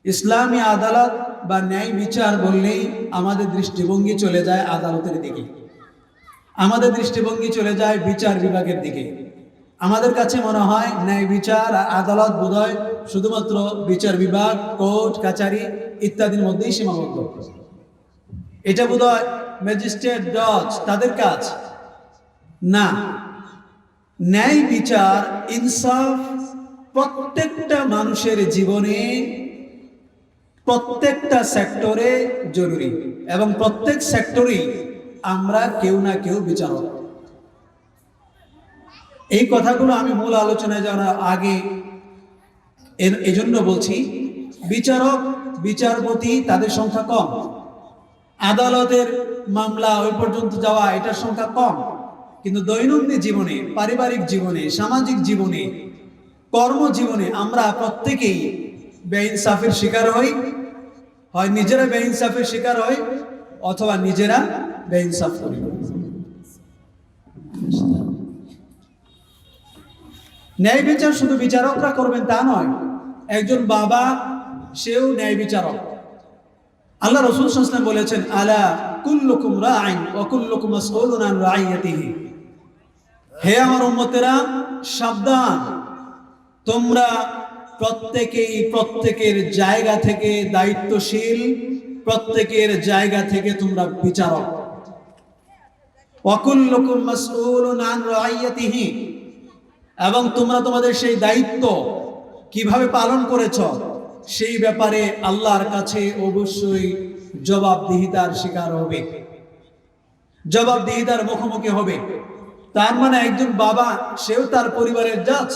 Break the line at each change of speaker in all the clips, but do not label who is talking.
ইসলামী আদালত বা ন্যায় বিচার বললেই আমাদের দৃষ্টিভঙ্গি চলে যায় আদালতের দিকে, আমাদের দৃষ্টিভঙ্গি চলে যায় বিচার বিভাগের দিকে। আমাদের কাছে মনে হয় ন্যায় বিচার আর আদালত বোধহয় শুধুমাত্র বিচার বিভাগ, কোর্ট কাচারি ইত্যাদির মধ্যেই সীমাবদ্ধ। এটা বোধহয় ম্যাজিস্ট্রেট, জজ তাদের কাজ না। ন্যায় বিচার, ইনসাফ প্রত্যেকটা মানুষের জীবনে প্রত্যেকটা সেক্টরে জরুরি, এবং প্রত্যেক সেক্টরেই আমরা কেউ না কেউ বিচারক। এই কথাগুলো আমি মূল আলোচনায় যাওয়ার আগে এজন্য বলছি, বিচারক বিচারপতি তাদের সংখ্যা কম, আদালতের মামলা ওই পর্যন্ত যাওয়া এটার সংখ্যা কম, কিন্তু দৈনন্দিন জীবনে, পারিবারিক জীবনে, সামাজিক জীবনে, কর্মজীবনে আমরা প্রত্যেকেই বেইনসাফের শিকার হই। হয় নিজেরা বেইনসাফের শিকার হই অথবা নিজেরা বেইনসাফ করি। ন্যায় বিচার শুধু বিচারকরা করবেন তা নয়, একজন বাবা সেও ন্যায় বিচারক। আল্লাহ রাসূল সাল্লাল্লাহু আলাইহি ওয়াসাল্লাম বলেছেন, আলা কুল্লুকুম রাঈন ওয়া কুল্লুকুম মাসউলুন আন রাঈয়াতিহি। হে আমার উম্মতেরা, সাবধান, তোমরা প্রত্যেকেই প্রত্যেকের জায়গা থেকে দায়িত্বশীল, প্রত্যেকের জায়গা থেকে তোমরা বিচারক। ওয়া কুল্লুকুম মাসউলুন আন রাঈয়াতিহি, এবং তোমরা তোমাদের সেই দায়িত্ব কিভাবে পালন করেছ সেই ব্যাপারে আল্লাহর কাছে অবশ্যই জবাবদিহিতার শিকার হবে, জবাবদিহিতার মুখোমুখি হবে। তার মানে একজন বাবা সেও তার পরিবারের জাজ।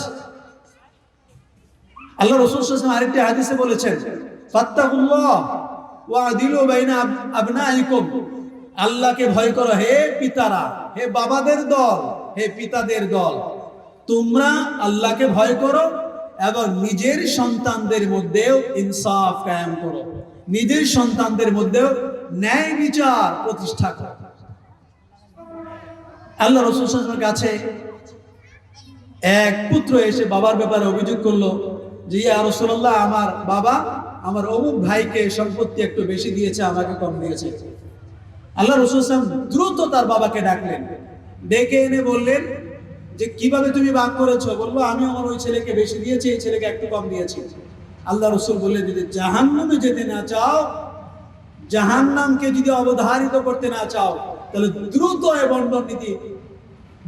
আল্লাহ রাসূল সাল্লাল্লাহু আলাইহি ওয়াসাল্লাম আরেকটি হাদিসে বলেছেন, ফাত্তাকুল্লাহ ওয়া আদিলু বাইনা আবনাইকুম। আল্লাহকে ভয় করো হে পিতারা, হে বাবাদের দল, হে পিতাদের দল, তোমরা আল্লাহকে ভয় করো এবং নিজের সন্তানদের মধ্যেও ইনসাফ কায়েম করো, নিজের সন্তানদের মধ্যেও ন্যায় বিচার প্রতিষ্ঠা করো। আল্লাহ রাসূল সাল্লাল্লাহু আলাইহি ওয়াসাল্লামের কাছে এক পুত্র এসে বাবার ব্যাপারে অভিযোগ করলো যে, ইয়া রাসূলুল্লাহ, আমার বাবা আমার অমুক ভাইকে সম্পত্তি একটু বেশি দিয়েছে, আমাকে কম দিয়েছে। আল্লাহ রাসূল সাল্লাল্লাহু আলাইহি ওয়াসাল্লাম দ্রুত তার বাবাকে ডাকলেন, ডেকে এনে বললেন যে কিভাবে তুমি ভাগ করেছো? বললো, আমি আমার ওই ছেলেকে বেশি দিয়েছি, এই ছেলেকে একটু কম দিয়েছি। আল্লাহ রাসূল বললেন, যদি জাহান্নামে যেতে না চাও, জাহান্নামকে যদি অবধারিত করতে না চাও, তাহলে দ্রুত এই বন্টন নীতি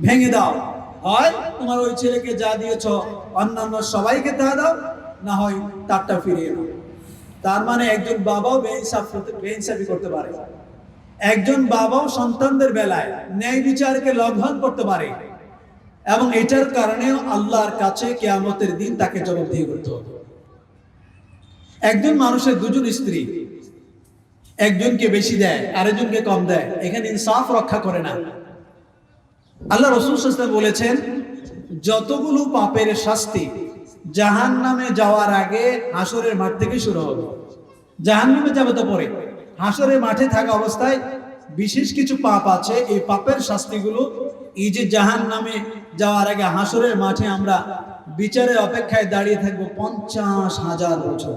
ভেঙে দাও। হয় তোমার ওই ছেলেকে যা দিয়েছো অন্যান্য সবাইকে তা দাও, না হয় তারটা ফিরিয়ে নাও। তার মানে একজন বাবাও বেইনসাফি করতে পারে, একজন বাবাও সন্তানদের বেলায় ন্যায় বিচারকে লঙ্ঘন করতে পারে, এবং এটার কারণেও আল্লাহর কাছে কিয়ামতের দিন তাকে জবাবদিহি করতে হবে। একজন মানুষের দুজন স্ত্রী, একজনকে বেশি দেয় আরেকজনকে কম দেয়, এখানে ইনসাফ রক্ষা করে না। আল্লাহ রাসূল সাল্লাল্লাহু আলাইহি ওয়াসাল্লাম বলেছেন, যতগুলো পাপের শাস্তি জাহান্নামে যাওয়ার আগে হাসরের মাঠ থেকে শুরু হবে। জাহান্নামে যাবে তো পরে, হাসরের মাঠে থাকা অবস্থায় বিশেষ কিছু পাপ আছে, এই পাপের শাস্তিগুলো এই যে জাহান্নামে যাওয়ার আগে হাসরের মাঠে আমরা বিচারের অপেক্ষায় দাঁড়িয়ে থাকবো 50,000 বছর।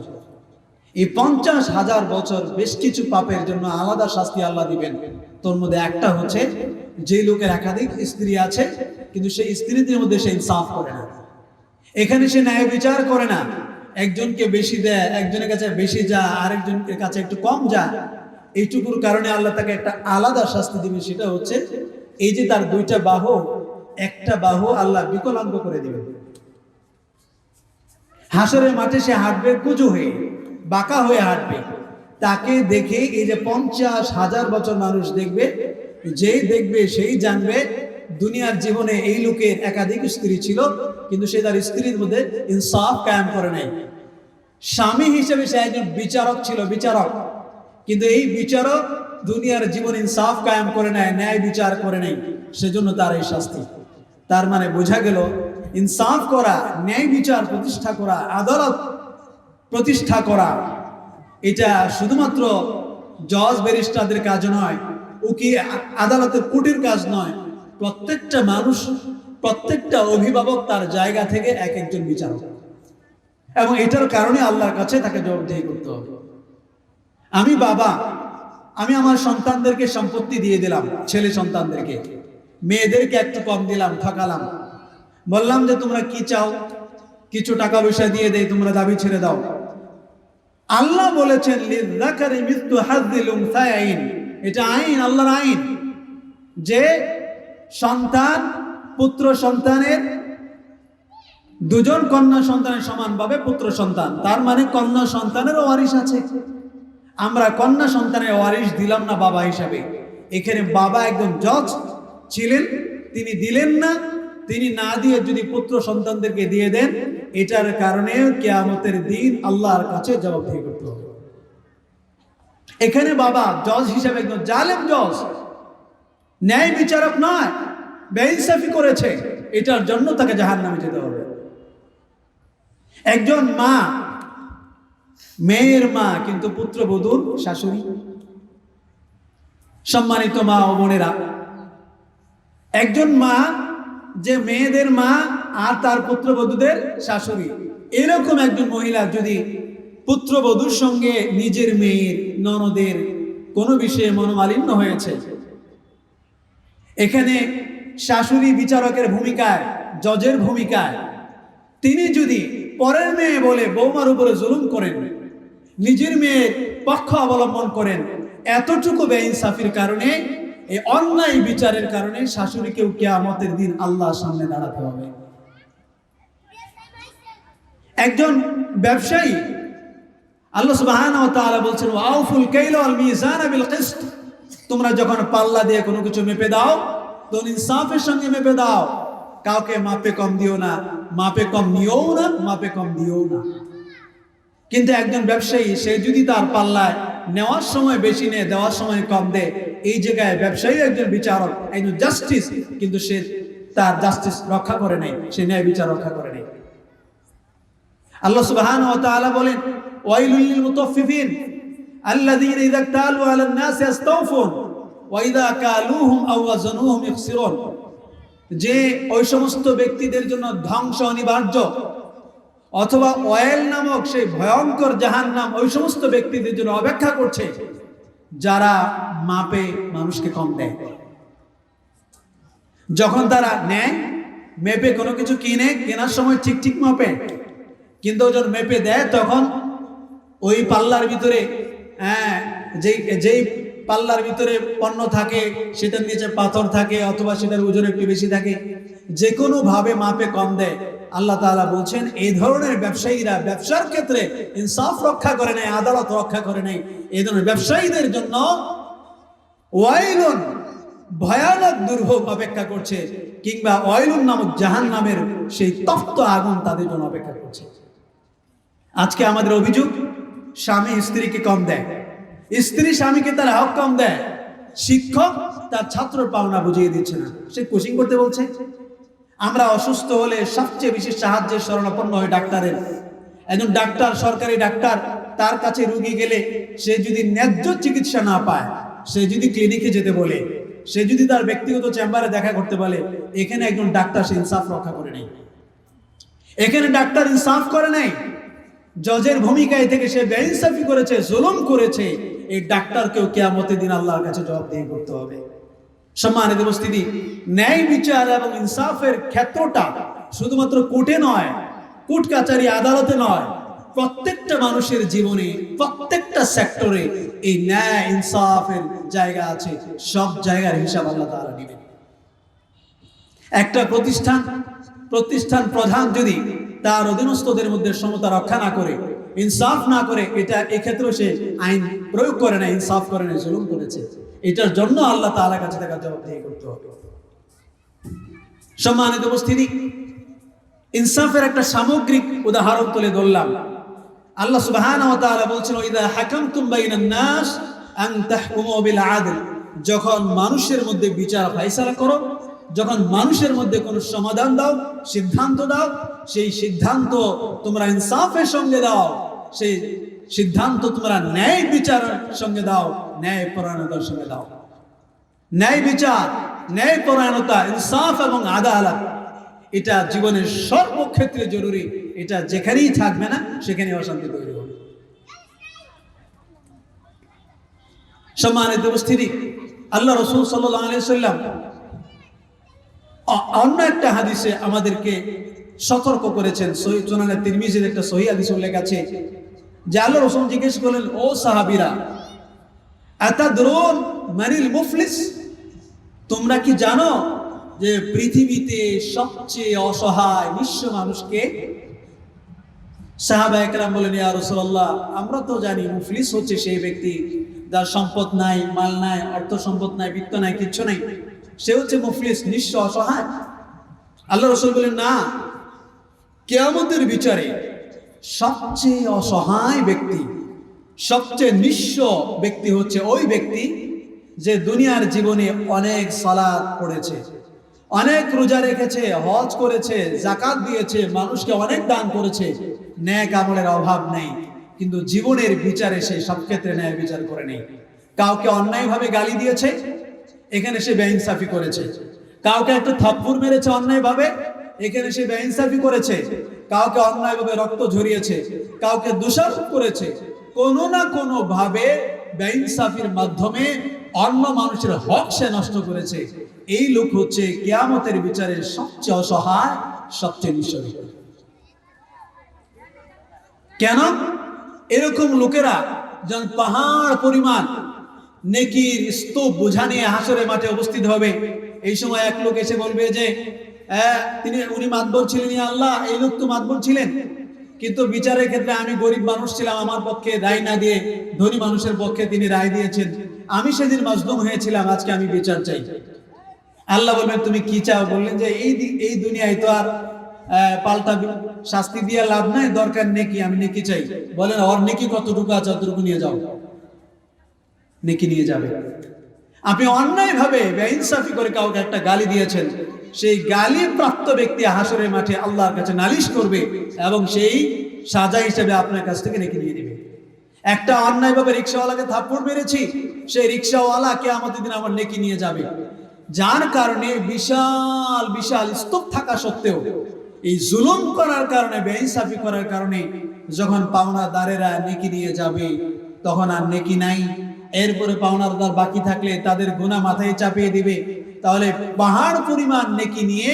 এই 50,000 বছর বেশ কিছু পাপের জন্য আলাদা শাস্তি আল্লাহ দিবেন। তোর মধ্যে একটা হচ্ছে, যে লোকের একাধিক স্ত্রী আছে কিন্তু সেই স্ত্রীদের মধ্যে সে ইনসাফ করে না, এখানে সে ন্যায় বিচার করে না, একজনকে বেশি দেয়, একজনের কাছে বেশি যা, আরেকজনের কাছে একটু কম যা, এইটুকুর কারণে আল্লাহ তাকে একটা আলাদা শাস্তি দিবেন। সেটা হচ্ছে এই যে তার দুইটা বাহু, একটা বাহু আল্লাহ বিকলাঙ্গ করে দিবেন। হাসরের মাঠে সে হাঁটবে কুজু হয়ে, বাঁকা হয়ে হাঁটবে। তাকে দেখে এই যে 50,000 বছর মানুষ দেখবে, যেই দেখবে সেই জানবে দুনিয়ার জীবনে এই লোকের একাধিক স্ত্রী ছিল কিন্তু সে তার স্ত্রীর মধ্যে ইনসাফ কায়েম করে নাই। স্বামী হিসেবে সে একজন বিচারক ছিল, বিচারক, কিন্তু এই বিচারক দুনিয়ার জীবন ইনসাফ কায়েম করে নাই, ন্যায় বিচার করে নাই, সেজন্য তার এই শাস্তি। তার মানে বোঝা গেল, ইনসাফ করা, ন্যায় বিচার প্রতিষ্ঠা করা, আদালত প্রতিষ্ঠা করা, এটা শুধুমাত্র জজ ব্যারিস্টারদের কাজ নয়, উকিল আদালতের কোর্টের কাজ নয়। প্রত্যেকটা মানুষ, প্রত্যেকটা অভিভাবক তার জায়গা থেকে এক একজন বিচারক। এবং এটার কারণে আল্লাহর কাছে তাকে জবাবদিহি করতে হবে। আমি বাবা, আমি আমার সন্তানদেরকে সম্পত্তি দিয়ে দিলাম, ছেলে সন্তানদেরকে, মেয়েদেরকে একটু কম দিলাম, ঠকালাম, বললাম যে তোমরা কি চাও, কিছু টাকা পয়সা দিয়ে দেই, তোমরা দাবি ছেড়ে দাও। আল্লাহ বলেছেন লিযাকারি মিসলু হাযযিল উনসায়াইন, এটা আইন, আল্লাহর আইন, যে সন্তান, পুত্র সন্তানের দুজন কন্যা সন্তানের সমানভাবে পুত্র সন্তান, তার মানে কন্যা সন্তানেরও ওয়ারিশ আছে। আমরা কন্যা সন্তানের ওয়ারিশ দিলাম না বাবা হিসাবে। এখানে বাবা একজন জজ ছিলেন, তিনি দিলেন না। তিনি না দিয়ে যদি পুত্র সন্তানদেরকে দিয়ে দেন, এটার কারণে কিয়ামতের দিন আল্লাহর কাছে জবাবদিহি করতে হবে। এখানে বাবা জজ হিসাবে একজন জালেম জজ, ন্যায় বিচারক নয়, বেইনসাফি করেছে, এটার জন্য তাকে জাহান্নামে যেতে হবে। একজন মা, মেয়ের মা কিন্তু পুত্রবধূর শাশুড়ি। সম্মানিত মা ও বোনেরা, একজন মা যে মেয়েদের মা আর তার পুত্রবধূদের শাশুড়ি, এরকম একজন মহিলা যদি পুত্রবধূর সঙ্গে নিজের মেয়ের, ননদের কোনো বিষয়ে মনোমালিন্য হয়েছে, এখানে শাশুড়ি বিচারকের ভূমিকায়, জজের ভূমিকায়, তিনি যদি পরের মেয়ে বলে বৌমার উপরে জুলুম করেন, নিজের মেয়ের পক্ষ অবলম্বন করেন, এতটুকু বেইনসাফির কারণে, এই অন্যায় বিচারের কারণে শাশুড়িকেও কিয়ামতের দিন আল্লাহর সামনে দাঁড়াতে হবে। একজন ব্যবসায়ী, আল্লাহ সুবহানাহু ওয়া তাআলা বলছেন ওয়াউফুল কাইলা ওয়াল মিজানা বিল কিসত, তোমরা যখন পাল্লা দিয়ে কোনো কিছু মেপে দাও, তখন ইনসাফের সঙ্গে মেপে দাও, কাউকে মাপে কম দিও না, মাপে কম নিও না, মাপে কম দিও না। কিন্তু একজন ব্যবসায়ী, সে যদি তার পাল্লায় নেওয়ার সময় বেশি নেয়, দেওয়ার সময় কম দেয়, এই জায়গায় ব্যবসায়ী একজন বিচারক, একজন জাস্টিস, কিন্তু সে তার জাস্টিস রক্ষা করে নাই, সে ন্যায় বিচার রক্ষা করে নাই। আল্লাহ সুবহানাহু ওয়া তাআলা বলেন ওয়াইলুল লিল মুতাফফিফিন আল্লাযীনা ইযা তালু আলান নাসি ইস্তাওফুন ওয়া ইযা কালুহুম আও ওয়াজানুহুম ইখসিরুন, যে ওই সমস্ত ব্যক্তিদের জন্য ধ্বংস অনিবার্য, অথবা ওয়াইল নামক সেই ভয়ঙ্কর জাহান্নাম ওই সমস্ত ব্যক্তিদের জন্য অপেক্ষা করছে যারা মাপে মানুষকে কম দেয়। যখন তারা নেয়, মেপে কোনো কিছু কেনার সময় ঠিক ঠিক মাপে, কিন্তু যখন মেপে দেয় তখন ওই পাল্লার ভিতরে, যেই পাল্লার ভিতরে পণ্য থাকে সেটার নিচে পাথর থাকে, অথবা সেটার ওজন একটু বেশি থাকে, যে কোনো ভাবে মাপে কম দেয়। আল্লাহ তাআলা বলছেন এই ধরনের ব্যবসায়ীরা ব্যবসার ক্ষেত্রে ইনসাফ রক্ষা করে নাই, আদালত রক্ষা করে নাই, এই ধরনের ব্যবসায়ীদের জন্য ওয়াইলুন, ভয়ানক দুর্ভোগ অপেক্ষা করছে, কিংবা ওয়াইলুন নামক জাহান্নামের সেই তপ্ত আগুন তাদের জন্য অপেক্ষা করছে। আজকে আমাদের অভিযোগ, স্বামী স্ত্রীকে কম দেয়, স্ত্রী স্বামীকে তার হক কম দেয়, শিক্ষক তার ছাত্র পাওনা বুঝিয়ে দিচ্ছে না, সে কোচিং করতে বলছে। আমরা অসুস্থ হলে সবচেয়ে বেশি সাহায্যের শরণাপন্ন হয় ডাক্তারের। একজন ডাক্তার, সরকারি ডাক্তার, তার কাছে রোগী গেলে সে যদি ন্যায্য চিকিৎসা না পায়, সে যদি ক্লিনিকে যেতে বলে, সে যদি তার ব্যক্তিগত চেম্বারে দেখা করতে বলে, এখানে একজন ডাক্তার সে ইনসাফ রক্ষা করে নেই। এখানে ডাক্তার ইনসাফ করে নাই, জজের ভূমিকায় থেকে সে বেইনসাফি করেছে, জুলুম করেছে। এই ডাক্তারকেও কিয়ামতের দিন আল্লাহর কাছে জবাবদিহি করতে হবে। সম্মানিত উপস্থিতি, ন্যায় বিচার এবং ইনসাফের ক্ষেত্রটা শুধুমাত্র কোর্টে নয়, কোর্ট কাচারি আদালতে নয়, প্রত্যেকটা মানুষের জীবনে, প্রত্যেকটা সেক্টরে এই ন্যায় ইনসাফের জায়গা আছে। সব জায়গার হিসাব আল্লাহ তাআলা নেবেন। একটা প্রতিষ্ঠান প্রধান যদি তার অধীনস্থদের মধ্যে সমতা রক্ষা না করে, ইনসাফ না করে, এটা এক্ষেত্রে সে আইন প্রয়োগ করে না, ইনসাফ করে না, জুলুম করেছে। এটার জন্য আল্লাহ তাআলার কাছে তাকে জবাবদিহি করতে হবে। সম্মানিত উপস্থিতি, ইনসাফের একটা সামগ্রিক উদাহরণ তুলে ধরলাম। আল্লাহ সুবহানাহু ওয়া তাআলা বলছেন ইযা হাকামতুম বাইনান নাস আন তাহকুমু বিল আদল, যখন মানুষের মধ্যে বিচার ফায়সালা করো, যখন মানুষের মধ্যে কোনো সমাধান দাও, সিদ্ধান্ত দাও, সেই সিদ্ধান্ত তোমরা ইনসাফের সঙ্গে দাও, সেই সিদ্ধান্ত তোমরা ন্যায় বিচারের সঙ্গে দাও, ন্যায় পরায়ণতার সঙ্গে দাও। ন্যায় বিচার, ন্যায় পরায়ণতা, ইনসাফ এবং আদালত, এটা জীবনের সর্বক্ষেত্রে জরুরি। এটা যেখানেই থাকবে না সেখানেই অশান্তি তৈরি হবে। সম্মানিত উপস্থিতি, আল্লাহ রাসূল সাল্লাল্লাহু আলাইহি ওয়াসাল্লাম অন্য একটা হাদিসে আমাদেরকে সতর্ক করেছেন। সহিহ সুনানে তিরমিজির একটা সহিহ হাদিস উল্লেখ আছে যে আল্লাহ রাসূল জিজ্ঞেস করলেন, ও সাহাবীরা, আতাদরুন মানিল মুফলিস, তোমরা কি জানো যে পৃথিবীতে সবচেয়ে অসহায় নিঃস্ব মানুষকে? সাহাবা একরাম বলেন, ইয়া রাসূলুল্লাহ, আমরা তো জানি মুফলিস হচ্ছে সেই ব্যক্তি যার সম্পদ নাই, মাল নাই, অর্থ সম্পদ নাই, বিত্ত নাই, কিচ্ছু নাই, সে হচ্ছে মুফলিস, নিঃস্ব, অসহায়। আল্লাহ রাসূল বলেন, না, কিয়ামতের বিচারে সবচেয়ে অসহায় ব্যক্তি, সবচেয়ে নিঃস্ব ব্যক্তি হচ্ছে ওই ব্যক্তি যে দুনিয়ার জীবনে অনেক সালাত পড়েছে, অনেক রোজা রেখেছে, হজ করেছে, যাকাত দিয়েছে, মানুষকে অনেক দান করেছে, নেক আমলের অভাব নেই, কিন্তু জীবনের বিচারে সে সব ক্ষেত্রে ন্যায় বিচার করে নেই। কাউকে অন্যায়ভাবে গালি দিয়েছে, এখানে সে বেইনসাফি করেছে। কাউকে একটা থাপ্পড় মেরেছে অন্যায়ভাবে, এখানে সে বেইনসাফি করেছে। কাউকে অন্যায়ভাবে রক্ত ঝরিয়েছে, কাউকে দোষারোপ করেছে, কোনো না কোনো ভাবে বেইনসাফির মাধ্যমে অন্য মানুষের হক সে নষ্ট করেছে। এই লোক হচ্ছে কিয়ামতের বিচারে সবচেয়ে অসহায়, সবচেয়ে নিঃস্ব। কেন? এরকম লোকেরা যেন পাহাড় পরিমাণ নেকির স্তূপ বোঝা নিয়ে হাসরের মাঠে উপস্থিত হবে। এই সময় এক লোক এসে বলবে যে উনি মাতবর ছিলেন, ইয়া আল্লাহ, এই লোক তো মাতবর ছিলেন, কিন্তু বিচারের ক্ষেত্রে আমি গরিব মানুষ ছিলাম, আমার পক্ষে রায় না দিয়ে ধনী মানুষের পক্ষে তিনি রায় দিয়েছেন, আমি সেদিন মাজলুম হয়েছিলাম, আজকে আমি বিচার চাই। আল্লাহ বলবেন, তুমি কি চাও? বললেন যে এই দুনিয়ায় তো আর পাল্টা শাস্তি দিয়ে লাভ নাই, দরকার নেকি, আমি নেকি চাই। বলেন, ওর নেকি কতটুকু আছে অতটুকু নিয়ে যাও। নেকি নিয়ে যাবে। আপনি অন্যায় ভাবে বেইনসাফি করে কাউকে একটা গালি দিয়েছেন, সেই গালি প্রাপ্ত ব্যক্তি হাসরের মাঠে আল্লাহর কাছে নালিশ করবে এবং সেই সাজা হিসেবে আপনার কাছ থেকে নেকি নিয়ে নেবে। একটা অন্যায় ভাবে রিকশাওয়ালাকে থাপ্পড় মেরেছি, সেই রিকশাওয়ালা কিয়ামতের দিন আমার নেকি নিয়ে যাবে। যার কারণে বিশাল বিশাল স্তূপ থাকা সত্ত্বেও এই জুলুম করার কারণে, বেইনসাফি করার কারণে যখন পাওনাদারেরা নেকি নিয়ে যাবে তখন আর নেকি নাই। এরপরে পাওনাদার বাকি থাকলে তাদের গুনাহ মাথায় চাপিয়ে দিবে। তাহলে পাহাড় পরিমাণ নেকি নিয়ে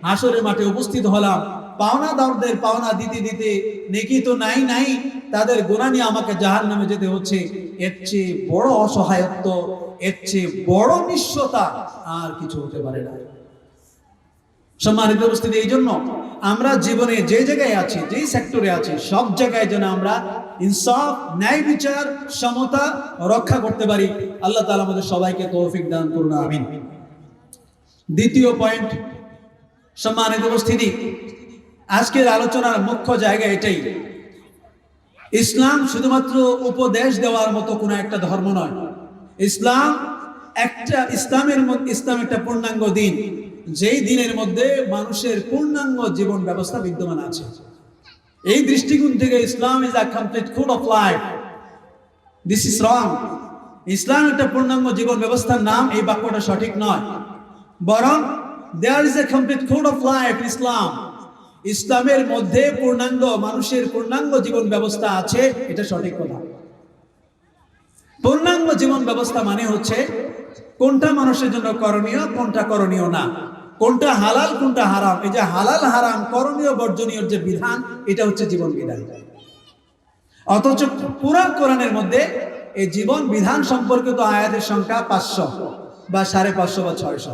হাসরের মাঠে উপস্থিত হলাম, পাওনাদারদের পাওনা দিতে দিতে নেকি তো নাই, তাদের গুনাহ নিয়ে আমাকে জাহান্নামে যেতে হচ্ছে। এর চেয়ে বড় অসহায়ত্ব, এর চেয়ে বড় নিঃস্বতা আর কিছু হতে পারে না। সম্মানিত উপস্থিতি, এই জন্য আমরা জীবনে যে জায়গায় আছি, যেই সেক্টরে আছি, সব জায়গায় যেন আমরা ইনসাফ, ন্যায় বিচার, সমতা রক্ষা করতে পারি। আল্লাহ তাআলা আমাদের সবাইকে তৌফিক দান করুন, আমিন। দ্বিতীয় পয়েন্ট, সম্মানিত উপস্থিতি, আজকের আলোচনার মুখ্য জায়গা এটাই। ইসলাম শুধুমাত্র উপদেশ দেওয়ার মতো কোনো একটা ধর্ম নয়। ইসলাম একটা পূর্ণাঙ্গ দিন, যেই দিনের মধ্যে মানুষের পূর্ণাঙ্গ জীবন ব্যবস্থা বিদ্যমান আছে। এই দৃষ্টিকোণ থেকে Islam is a complete code of life. This is wrong. Islam একটা পূর্ণাঙ্গ জীবন ব্যবস্থার নাম, এই বাক্যটা সঠিক নয়, বরং there is a complete code of life Islam. ইসলামের মধ্যে পূর্ণাঙ্গ মানুষের পূর্ণাঙ্গ জীবন ব্যবস্থা আছে, এটা সঠিক কথা। পূর্ণাঙ্গ জীবন ব্যবস্থা মানে হচ্ছে কোনটা মানুষের জন্য করণীয়, কোনটা করণীয় না, কোনটা হালাল, কোনটা হারাম। এই যে হালাল হারাম, করণীয় বর্জনীয় যে বিধান, এটা হচ্ছে জীবন বিধান। অথচ পুরা কোরআনের মধ্যে এই জীবন বিধান সম্পর্কিত আয়াতের সংখ্যা 500 বা 550 বা 600।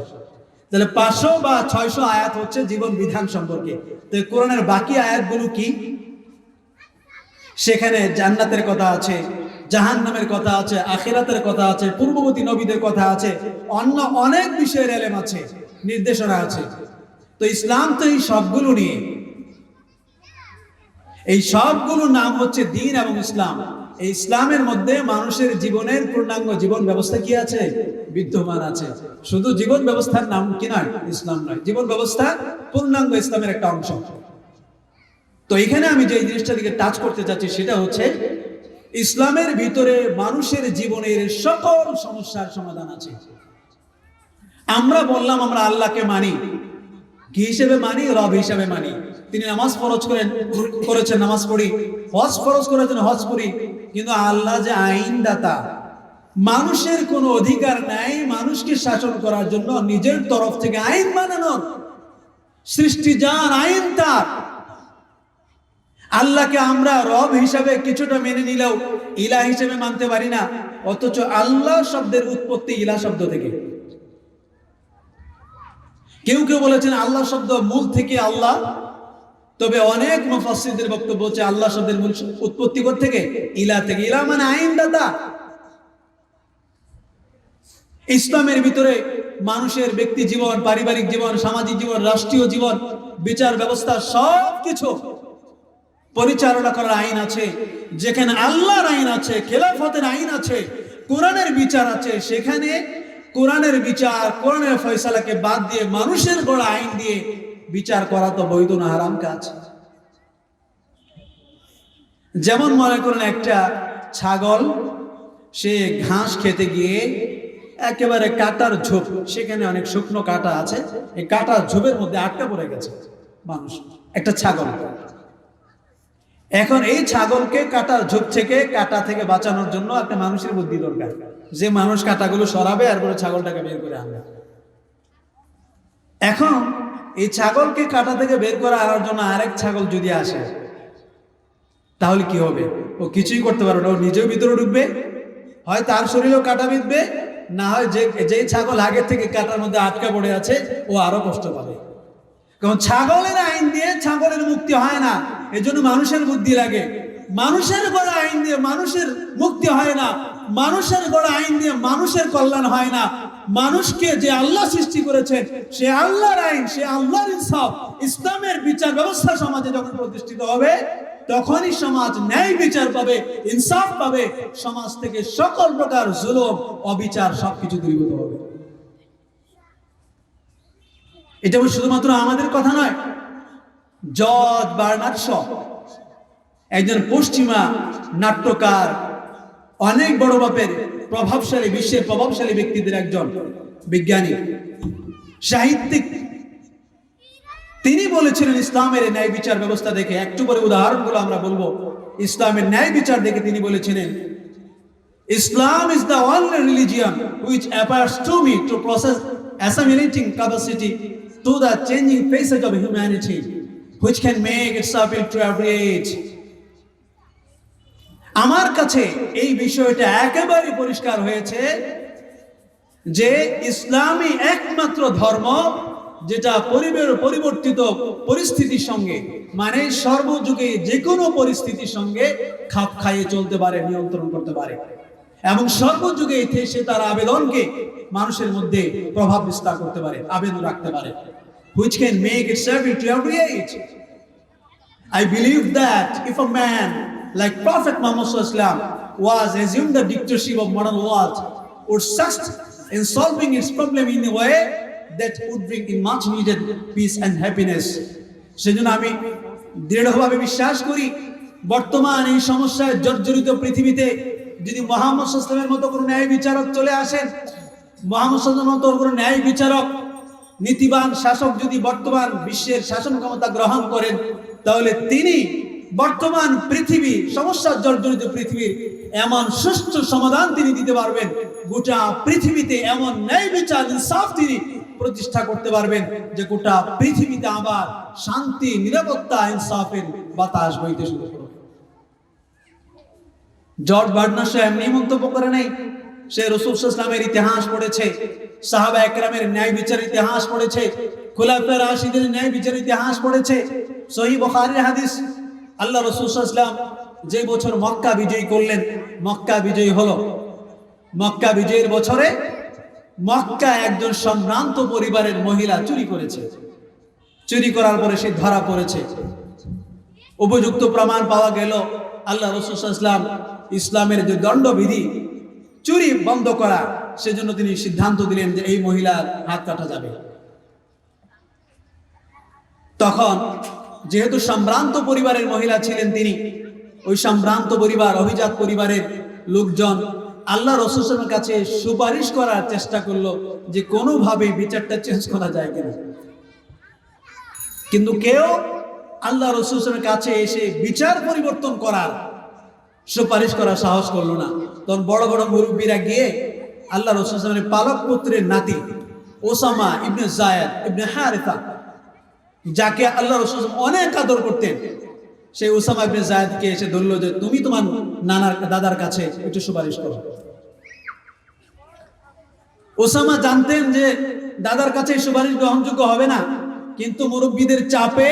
তাহলে 500 বা 600 আয়াত হচ্ছে জীবন বিধান সম্পর্কে। তো কোরআনের বাকি আয়াতগুলো কি? সেখানে জান্নাতের কথা আছে, জাহান্নামের কথা আছে, আখিরাতের কথা আছে, পূর্ববর্তী নবীদের কথা আছে, অন্য অনেক বিষয়ের এলেম আছে, নির্দেশনা আছে। তো ইসলাম তো এই সবগুলো নিয়ে, এই সবগুলো নাম হচ্ছে দ্বীন এবং ইসলাম। এই ইসলামের মধ্যে মানুষের জীবনের পূর্ণাঙ্গ জীবন ব্যবস্থা কি আছে? বিদ্যমান আছে। শুধু জীবন ব্যবস্থার নাম কি নয়, ইসলাম নয়, জীবন ব্যবস্থা পূর্ণাঙ্গ ইসলামের একটা অংশ। তো এখানে আমি যে জিনিসটা দিকে টাচ করতে চাচ্ছি সেটা হচ্ছে ইসলামের ভিতরে মানুষের জীবনের সকল সমস্যার সমাধান আছে। আমরা বললাম আমরা আল্লাহকে মানি, কি হিসেবে মানি? রব হিসেবে মানি। তিনি নামাজ ফরজ করেছেন, নামাজ পড়ি। হজ ফরজ করেছেন, হজ করি। কিন্তু আল্লাহ যে আইনদাতা, মানুষের কোনো অধিকার নাই মানুষকে শাসন করার জন্য নিজের তরফ থেকে আইন বানানোর। সৃষ্টি যার, আইন তার। আল্লাহকে আমরা রব হিসাবে কিছুটা মেনে নিলেও ইলাহ হিসেবে মানতে পারি না, অথচ আল্লাহ শব্দের উৎপত্তি ইলাহ শব্দ থেকে। কেউ কেউ বলেছেন আল্লাহ শব্দ মূল থেকে আল্লাহ, তবে অনেক মুফাসসিরদের বক্তব্য হচ্ছে আল্লাহ শব্দের মূল উৎপত্তি থেকে? ইলাহ থেকে। ইলাহ মানে আইনদাতা। ইসলামের ভিতরে মানুষের ব্যক্তি জীবন, পারিবারিক জীবন, সামাজিক জীবন, রাষ্ট্রীয় জীবন, বিচার ব্যবস্থা সবকিছু পরিচালনা করার আইন আছে। যেখানে আল্লাহর আইন আছে, খেলাফতের আইন আছে, কোরআনের বিচার আছে, সেখানে কোরআনের বিচার, কোরআনের ফয়সালাকে বাদ দিয়ে মানুষের গড়া আইন দিয়ে বিচার করা তো বৈধ না, হারাম কাজ। যেমন মনে করেন একটা ছাগল, সে ঘাস খেতে গিয়ে একেবারে কাটার ঝোপ, সেখানে অনেক শুকনো কাটা আছে, এই কাটার ঝোপের মধ্যে আটকা পড়ে গেছে মানুষ, একটা ছাগল। এখন এই ছাগলকে কাটার ঝোপ থেকে, কাটা থেকে বাঁচানোর জন্য একটা মানুষের বুদ্ধি দরকার, যে মানুষ কাটাগুলো সরাবে আর পরে ছাগলটাকে বের করে আনবে। এখন এই ছাগলকে কাটা থেকে বের করে আনার জন্য আরেক ছাগল যদি আসে, তাহলে কি হবে? ও কিছুই করতে পারবে না, ও নিজেও ভিতরে ঢুকবে, হয় তার শরীরেও কাটা বিঁধবে, না হয় যে ছাগল আগের থেকে কাটার মধ্যে আটকা পড়ে আছে ও আরো কষ্ট পাবে। কারণ ছাগলের আইন দিয়ে ছাগলের মুক্তি হয় না, এজন্য মানুষের বুদ্ধি লাগে। মানুষের গড়া আইন দিয়ে মানুষের মুক্তি হয় না, মানুষের গড়া আইন দিয়ে মানুষের কল্যাণ হয় না। মানুষকে যে আল্লাহ সৃষ্টি করেছেন, সে আল্লাহর আইন, সে আল্লাহর ইনসাফ, ইসলামের বিচার ব্যবস্থা সমাজে যখন প্রতিষ্ঠিত হবে, তখনই সমাজ ন্যায় বিচার পাবে, ইনসাফ পাবে। সমাজ থেকে সকল প্রকার জুলুম, অবিচার সবকিছু দূরীভূত হবে। এটা শুধুমাত্র আমাদের কথা নয়। জর্জ বার্নার্ড শ, একজন পশ্চিমা নাট্যকার, অনেক বড় মাপের প্রভাবশালী, বিশ্বের প্রভাবশালী ব্যক্তিদের একজন বিজ্ঞানী, সাহিত্যিক, তিনি বলেছিলেন ইসলামের ন্যায় বিচার ব্যবস্থা দেখে, একটু পরে উদাহরণগুলো আমরা বলবো, ইসলামের ন্যায় বিচার দেখে তিনি বলেছিলেন, Islam is the only religion which appears to me to possess assimilating capacity to the changing faces of humanity, which can make itself into every age. আমার কাছে এই বিষয়টা একেবারে পরিষ্কার হয়েছে যে ইসলামই একমাত্র ধর্ম যেটা পরিবর্তিত পরিস্থিতির সঙ্গে, মানে সর্বযুগে যে কোনো পরিস্থিতির সঙ্গে খাপ খাইয়ে চলতে পারে, নিয়ন্ত্রণ করতে পারে, এবং সর্বযুগে সে তার আবেদনকে মানুষের মধ্যে প্রভাব বিস্তার করতে পারে, আবেদন রাখতে পারে, which can make itself into every age. I believe that if a man like Prophet Muhammad SAW was assumed the dictatorship of modern world, would succeed in solving its problem in a way that would bring in much needed peace and happiness. সেজন্য আমি দৃঢ়ভাবে বিশ্বাস করি, বর্তমান এই সমস্যায় জর্জরিত পৃথিবীতে যদি মুহাম্মদ সাল্লাল্লাহু আলাইহি ওয়াসাল্লামের মতো কোনো ন্যায় বিচারক চলে আসেন, মুহাম্মদ সাল্লাল্লাহু আলাইহি ওয়াসাল্লামের মতো কোনো ন্যায় বিচারক, নীতিবান শাসক যদি বর্তমান বিশ্বের শাসন ক্ষমতা গ্রহণ করেন, তাহলে তিনি বর্তমান পৃথিবী, সমস্যা জর্জরিত পৃথিবীর এমন সুষ্ঠু সমাধান তিনি দিতে পারবেন, গোটা পৃথিবীতে এমন ন্যায় বিচার, ইনসাফ তিনি প্রতিষ্ঠা করতে পারবেন যে গোটা পৃথিবীতে আবার শান্তি, নিরাপত্তা, ইনসাফের বাতাস বইতে শুরু করবে। জর্জ বার্নার্ড শ এমনি মন্তব্য করে নাই, সে রাসূল সাল্লাল্লাহু আলাইহি ওয়াসাল্লামের ইতিহাস পড়েছে, সাহাবা একরামের ন্যায় বিচার ইতিহাস পড়েছে, খুলাফায়ে রাশিদের ন্যায় বিচার ইতিহাস পড়েছে। সহিহ বুখারীর হাদিস, আল্লাহ রাসূল সাল্লাল্লাহু আলাইহি ওয়াসাল্লাম যে বছর মক্কা বিজয় করলেন, মক্কা বিজয় হলো, মক্কা বিজয়ের বছরে মক্কা একজন সম্ভ্রান্ত পরিবারের মহিলা চুরি করেছে। চুরি করার পরে সে ধরা পড়েছে, উপযুক্ত প্রমাণ পাওয়া গেল। আল্লাহ রাসূল সাল্লাল্লাহু আলাইহি ওয়াসাল্লাম ইসলামের যে দণ্ডবিধি, চুরি বন্ধ করা, সেজন্য তিনি সিদ্ধান্ত দিলেন যে এই মহিলার হাত কাটা যাবে। তখন যেহেতু সম্ভ্রান্ত পরিবারের মহিলা ছিলেন তিনি, ওই সম্ভ্রান্ত পরিবার, অভিজাত পরিবারের লোকজন আল্লাহ রাসূল সাল্লাল্লাহু আলাইহি ওয়াসাল্লামের কাছে সুপারিশ করার চেষ্টা করলো যে কোনোভাবে বিচারটা চেঞ্জ করা যায় কিনা। কিন্তু কেউ আল্লাহ রাসূলের কাছে এসে বিচার পরিবর্তন করার সুপারিশ করার সাহস করলো না। তখন বড় বড় মুরব্বীরা গিয়ে আল্লাহ রাসূলের পালক পুত্রের নাতি ওসামা ইবনে যায়েদ ইবনে হারিসা, যাকে আল্লাহ রাসূল অনেক আদর করতেন, সেই ওসামা ইবনে যায়েদকে এসে ধরল যে তুমি তোমার দাদার কাছে একটু সুপারিশ করো। ওসামা জানতেন যে দাদার কাছে সুপারিশ গ্রহণযোগ্য হবে না, কিন্তু মুরব্বীদের চাপে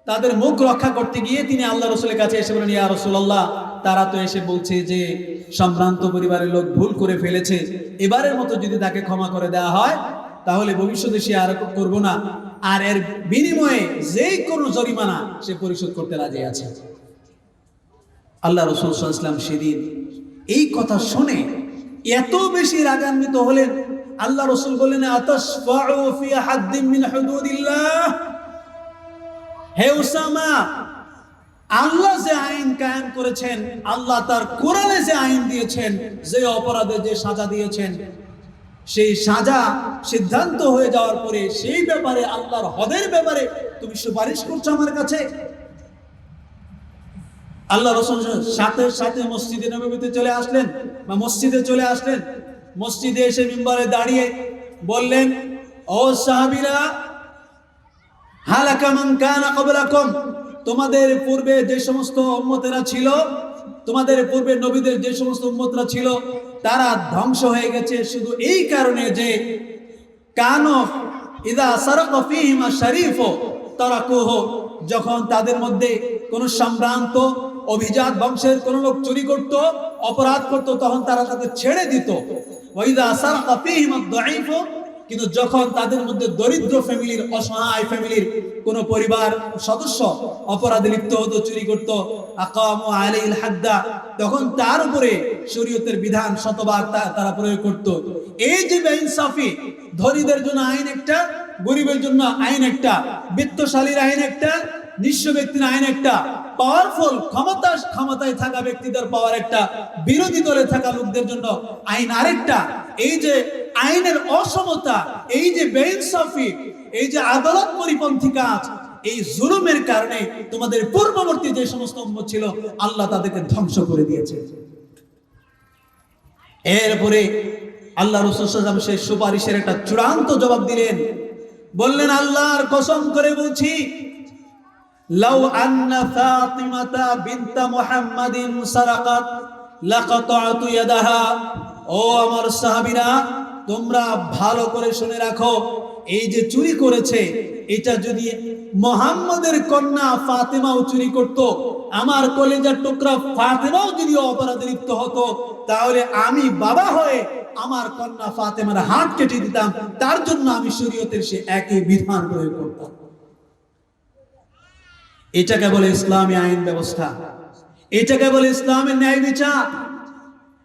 তাদের মুখ রক্ষা করতে গিয়ে তিনি আল্লাহ রাসূলের কাছে এসে বলেন, ইয়া রাসূলুল্লাহ, তারা তো এসে বলছে যে সম্ভ্রান্ত পরিবারের লোক ভুল করে ফেলেছে, এবারের মতো যদি তাকে ক্ষমা করে দেওয়া হয় তাহলে ভবিষ্যতে সে আর করব না, আর এর বিনিময়ে যেই কোনো জরিমানা সে পরিশোধ করতে রাজি আছে। আল্লাহ রাসূল সাল্লাল্লাহু আলাইহি ওয়াসাল্লাম সেদিন এই কথা শুনে এত বেশি রাগান্বিত হলেন, আল্লাহ রাসূল বললেন, আতাশফাউ ফি হাদ্দিন মিন হুদুদিল্লাহ, হে উসামা, আল্লাহ যে আইন কায়েম করেছেন, আল্লাহ তার কোরআনে যে আইন দিয়েছেন, যে অপরাধে যে সাজা দিয়েছেন, সেই সাজা সিদ্ধান্ত হয়ে যাওয়ার পরে সেই ব্যাপারে আল্লাহর হদের ব্যাপারে তুমি সুপারিশ করছো আমার কাছে? আল্লাহ রাসূল সাথে সাথে মসজিদে নববীতে চলে আসলেন, বা মসজিদে চলে আসলেন। মসজিদে এসে মিম্বরে দাঁড়িয়ে বললেন, ও সাহাবীরা, হালাকা মান কানা ক্বাবলাকুম, তোমাদের পূর্বে যে সমস্ত উম্মতেরা ছিল, তোমাদের পূর্বে নবীদের যে সমস্ত উম্মতরা ছিল, তারা ধ্বংস হয়ে গেছে শুধু এই কারণে যে কানো ইদা সারাকা ফীহিম আশ-শরীফ তারাকুহু, যখন তাদের মধ্যে কোন সম্ভ্রান্ত অভিজাত বংশের কোন লোক চুরি করত, অপরাধ করত, তখন তারা তাদের ছেড়ে দিত। ওয়া ইদা সারাকা ফীহিম আদ-দাঈফ, কিন্তু যখন তাদের মধ্যে দরিদ্র ফ্যামিলির, অসহায় ফ্যামিলির কোন পরিবার সদস্য অপরাধে লিপ্ত হতো, চুরি করত, আকামু আলাইহিল হাদ্দা, তখন তার উপরে শরীয়তের বিধান শতভাগ তারা প্রয়োগ করত। এই যে বেইনসাফি, ধনীদের জন্য আইন একটা, গরিবের জন্য আইন একটা, বিত্তশালীর আইন একটা, নিঃস্ব ব্যক্তির আইন একটা, পাওয়ারফুল ক্ষমতায় থাকা ব্যক্তিদের পাওয়ার একটা, বিরোধী দলে থাকা লোকদের জন্য আইন আরেকটা। এই যে আইনের অসমতা, এই যে বেইনসাফি, এই যে আদালত পরিপন্থী কাজ, এই জুলুমের কারণে তোমাদের পূর্ববর্তী যে সমস্ত উম্মত ছিল, আল্লাহ তাদেরকে ধ্বংস করে দিয়েছে। এরপরে আল্লাহ রাসূল সাল্লাল্লাহু আলাইহি ওয়াসাল্লাম সেই সুপারিশের একটা চূড়ান্ত জবাব দিলেন। বললেন, আল্লাহর কসম করে বলছি, লাউ আন্না ফাতিমাতা বিনতা মুহাম্মাদিন সারাকাত লাকাতাতু ইয়াদাহা। ও আমার সাহাবীরা, তোমরা ভালো করে শুনে রাখো, এই যে চুরি করেছে, এটা যদি মুহাম্মাদের কন্যা ফাতেমাও চুরি করত, আমার কলিজার টুকরা ফাতেমাও যদি অপরাধে লিপ্ত হতো, তাহলে আমি বাবা হয়ে আমার কন্যা ফাতেমার হাত কেটে দিতাম, তার জন্য আমি শরীয়তের সে একই বিধান প্রয়োগ করতাম। এটাকে বলে ইসলামী আইন ব্যবস্থা, এটাকে বলে ইসলামের ন্যায় বিচার।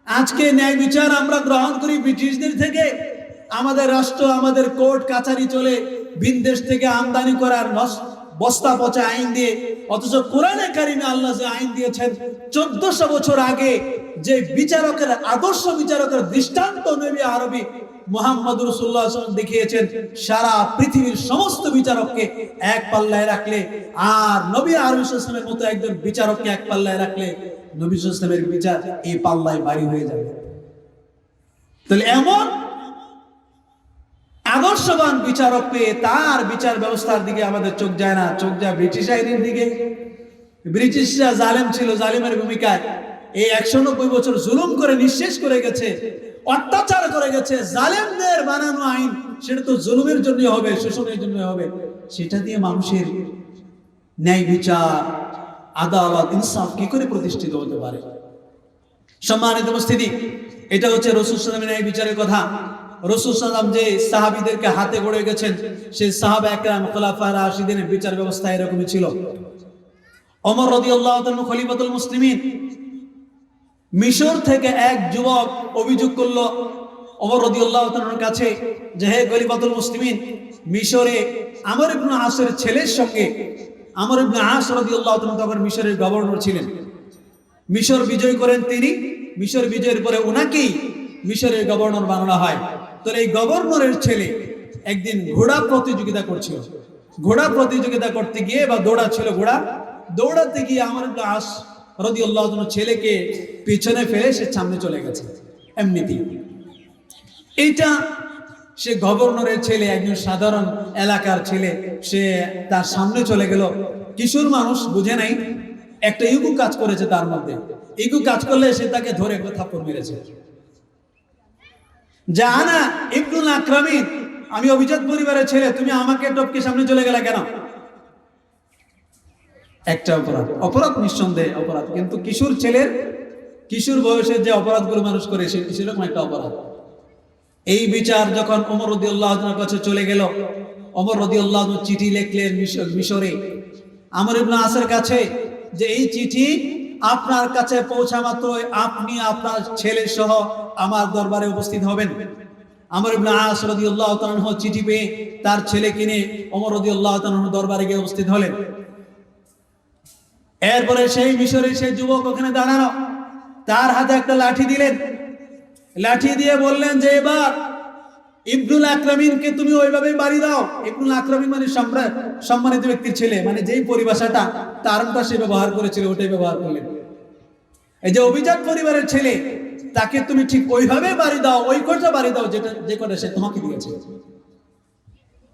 আজকে ন্যায় বিচার আমরা গ্রহণ করি ব্রিটিশদের থেকে। আমাদের রাষ্ট্র, আমাদের কোর্ট কাছারি চলে ভিনদেশ থেকে আমদানি করার বস্তা পচা আইন দিয়ে, অথচ কোরআনে কারিমে আল্লাহ যে আইন দিয়েছেন 1400 বছর আগে, যে বিচারকের আদর্শ বিচারকের দৃষ্টান্ত নবী আরবি মুহাম্মদ রাসূলুল্লাহ সাল্লাল্লাহু আলাইহি ওয়াসাল্লাম দেখিয়েছেন, সারা পৃথিবীর সমস্ত বিচারককে এক পাল্লায় রাখলে, আর নবী আরবি সাল্লাল্লাহু আলাইহি ওয়াসাল্লামের মতো একজন বিচারককে এক পাল্লায় রাখলে, নবী সাল্লাল্লাহু আলাইহি ওয়াসাল্লামের বিচার এই পাল্লায় ভারী হয়ে যাবে। তাহলে এমন আদর্শবান বিচারক পেয়ে তার বিচার ব্যবস্থার দিকে আমাদের চোখ যায় না, চোখ যায় ব্রিটিশ আইনের দিকে। ব্রিটিশরা জালেম ছিল, জালিমের ভূমিকায় এই 190 বছর জুলুম করে নিঃশেষ করে গেছে, অত্যাচার করে গেছে। জালেমদের বানানো আইন, সেটা তো জুলুমের জন্য হবে, শোষণের জন্য হবে। সেটা দিয়ে মানুষের ন্যায় বিচার, আদালত, ইনসাফ কি করে প্রতিষ্ঠিত হতে পারে? সম্মানিত উপস্থিতি, এটা হচ্ছে রাসূল সাল্লাল্লাহু আলাইহি ওয়াসাল্লামের ন্যায় বিচারের কথা। রাসূল সাল্লাল্লাহু আলাইহি ওয়াসাল্লাম যে সাহাবীদেরকে হাতে গড়ে গেছেন, সেই সাহাবা একরাম খুলাফা রাশিদিনের বিচার ব্যবস্থা এরকমই ছিল। ওমর রাদিয়াল্লাহু তাআলা খলিফাতুল মুসলিমিন, মিশর থেকে এক যুবক অভিযোগ করলো ওমর রাদিয়াল্লাহু তাআলার কাছে যে, হে খলিফাতুল মুসলিমিন, মিশরে আমর ইবনে আসের ছেলের সঙ্গে, আমর ইবনে আস রাদিয়াল্লাহু তাআলা তখন মিশরের গভর্নর ছিলেন, মিশর বিজয় করেন তিনি। মিশর বিজয়ের পরে ওনাকেই মিশরের গভর্নর বানানো হয়। তো এই গভর্নরের ছেলে একদিন ঘোড়া প্রতিযোগিতা করছিল। ঘোড়া প্রতিযোগিতা করতে গিয়ে বা দৌড়া ছিল ঘোড়া, দৌড়াতে গিয়ে আমর ইবনে আস রাদিয়াল্লাহু তাআলা ছেলেকে পিছনে ফেলে সে সামনে চলে গেছে এমনিতেই। এইটা সে গভর্নরের ছেলে, একজন সাধারণ এলাকার ছেলে, সে তার সামনে চলে গেল। কিশোর মানুষ বুঝে নাই, একটা ইগো কাজ করেছে তার মধ্যে। ইগো কাজ করলে সে তাকে ধরে থাপ্পড় মেরেছে। জানা ইবনুল আকরামিন, আমি অভিজাত পরিবারের ছেলে, তুমি আমাকে টপকে সামনে চলে গেলে কেন? একটা অপরাধ, অপরাধ নিঃসন্দেহে অপরাধ, কিন্তু কিশোর ছেলের কিশোর বয়সের যে অপরাধগুলো মানুষ করে সেরকম একটা অপরাধ। এই বিচার যখন ওমর রাদিয়াল্লাহু আনহুর কাছে চলে গেল, ওমর রাদিয়াল্লাহু আনহু চিঠি লিখলেন মিশরে আমর ইবনে আসের কাছে, যে এই চিঠি আপনার কাছে পৌঁছা মাত্র আপনি আপনার ছেলে সহ আমার দরবারে উপস্থিত হবেন। আমর ইবনে আস রাদিয়াল্লাহু তাআলা আনহু চিঠি পেয়ে তার ছেলেকে নিয়ে ওমর রাদিয়াল্লাহু তাআলা আনহু দরবারে গিয়ে উপস্থিত হলেন। এরপরে সেই মিশরের সেই যুবক ওখানে দাঁড়ানো, তার হাতে একটা লাঠি দিলেন, লাঠি দিয়ে বললেন যে এবার ইবনুল আকরামিনকে তুমি ওইভাবেই বাড়ি দাও। ইবনুল আকরামিন মানে সম্মানিত ব্যক্তির ছেলে, মানে যেই পরিভাষাটা তারটা সে ব্যবহার করেছিল ওটাই ব্যবহার করলেন। এই যে অভিজাত পরিবারের ছেলে, তাকে তুমি ঠিক ওইভাবে বাড়ি দাও, ওই কটা বাড়ি দাও যেটা যে কটা সে তোমাকে দিয়েছে।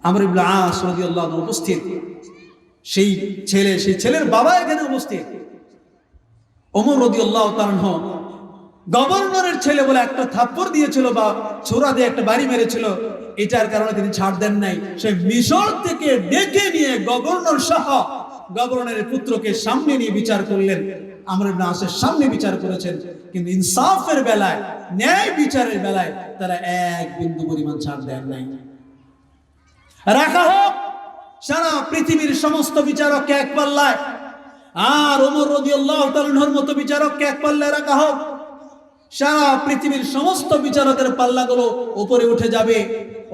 আমর ইবনে আস রাদিয়াল্লাহু আনহু উপস্থিত, সেই ছেলের বাবা এখানে উপস্থিত। ওমর রাদিয়াল্লাহু তাআলা আনহু গভর্নরের ছেলে বলে একটা থাপ্পড় দিয়েছিল বা ছোরা দিয়ে একটা বাড়ি মেরেছিল, এটার কারণে তিনি ছাড় দেন নাই। সে মিশর থেকে ডেকে নিয়ে গভর্নর সহ গভর্নরের পুত্রকে সামনে নিয়ে বিচার করলেন। আমর ইবনে আসের সামনে বিচার করেছেন, কিন্তু ইনসাফের বেলায়, ন্যায় বিচারের বেলায় তারা এক বিন্দু পরিমাণ ছাড় দেন নাই। রাখা হোক সারা পৃথিবীর সমস্ত বিচারককে এক পাল্লায়, আর ওমর রাদিয়াল্লাহু তাআলা আনহুর মতো বিচারককে এক পাল্লায় রাখা হোক, সারা পৃথিবীর সমস্ত বিচারকের পাল্লাগুলো উপরে উঠে যাবে,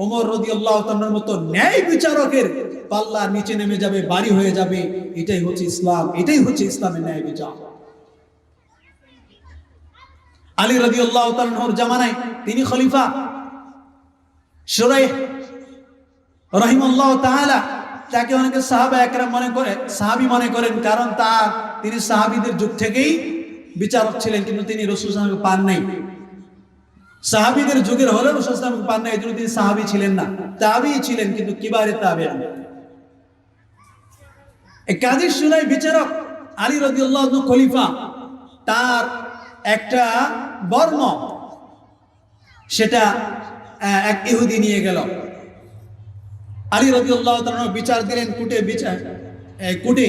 ওমর রাদিয়াল্লাহু তাআলার মতো ন্যায় বিচারকের পাল্লা নিচে নেমে যাবে, বাড়ি হয়ে যাবে। এটাই হচ্ছে ইসলাম, এটাই হচ্ছে ইসলামের ন্যায় বিচার। আলী রাদিয়াল্লাহু তাআলার জামানায় তিনি খলিফা। শুরাইহ রাহিমাহুল্লাহ তাআলা, তাকে অনেকে সাহাবা একরাম সাহাবী মনে করেন, কারণ তিনি সাহাবীদের যুগ থেকেই বিচারক ছিলেন, কিন্তু তিনি রাসূল সাল্লাল্লাহু আলাইহি ওয়াসাল্লামকে পান নাই। সাহাবীদের যুগের হলেও রাসূল সাল্লাল্লাহু আলাইহি ওয়াসাল্লামকে পান নাই, এজন্য তিনি সাহাবী ছিলেন না, তাবেঈ ছিলেন, কিন্তু কিবারে তাবেঈন। এই কাজী শুনাই বিচারক আলী রাদিয়াল্লাহু আনহু খলিফা, তার একটা বর্ম সেটা এক ইহুদি নিয়ে গেল। আলী রাদিয়াল্লাহু তাআলা বিচার দিলেন কুটে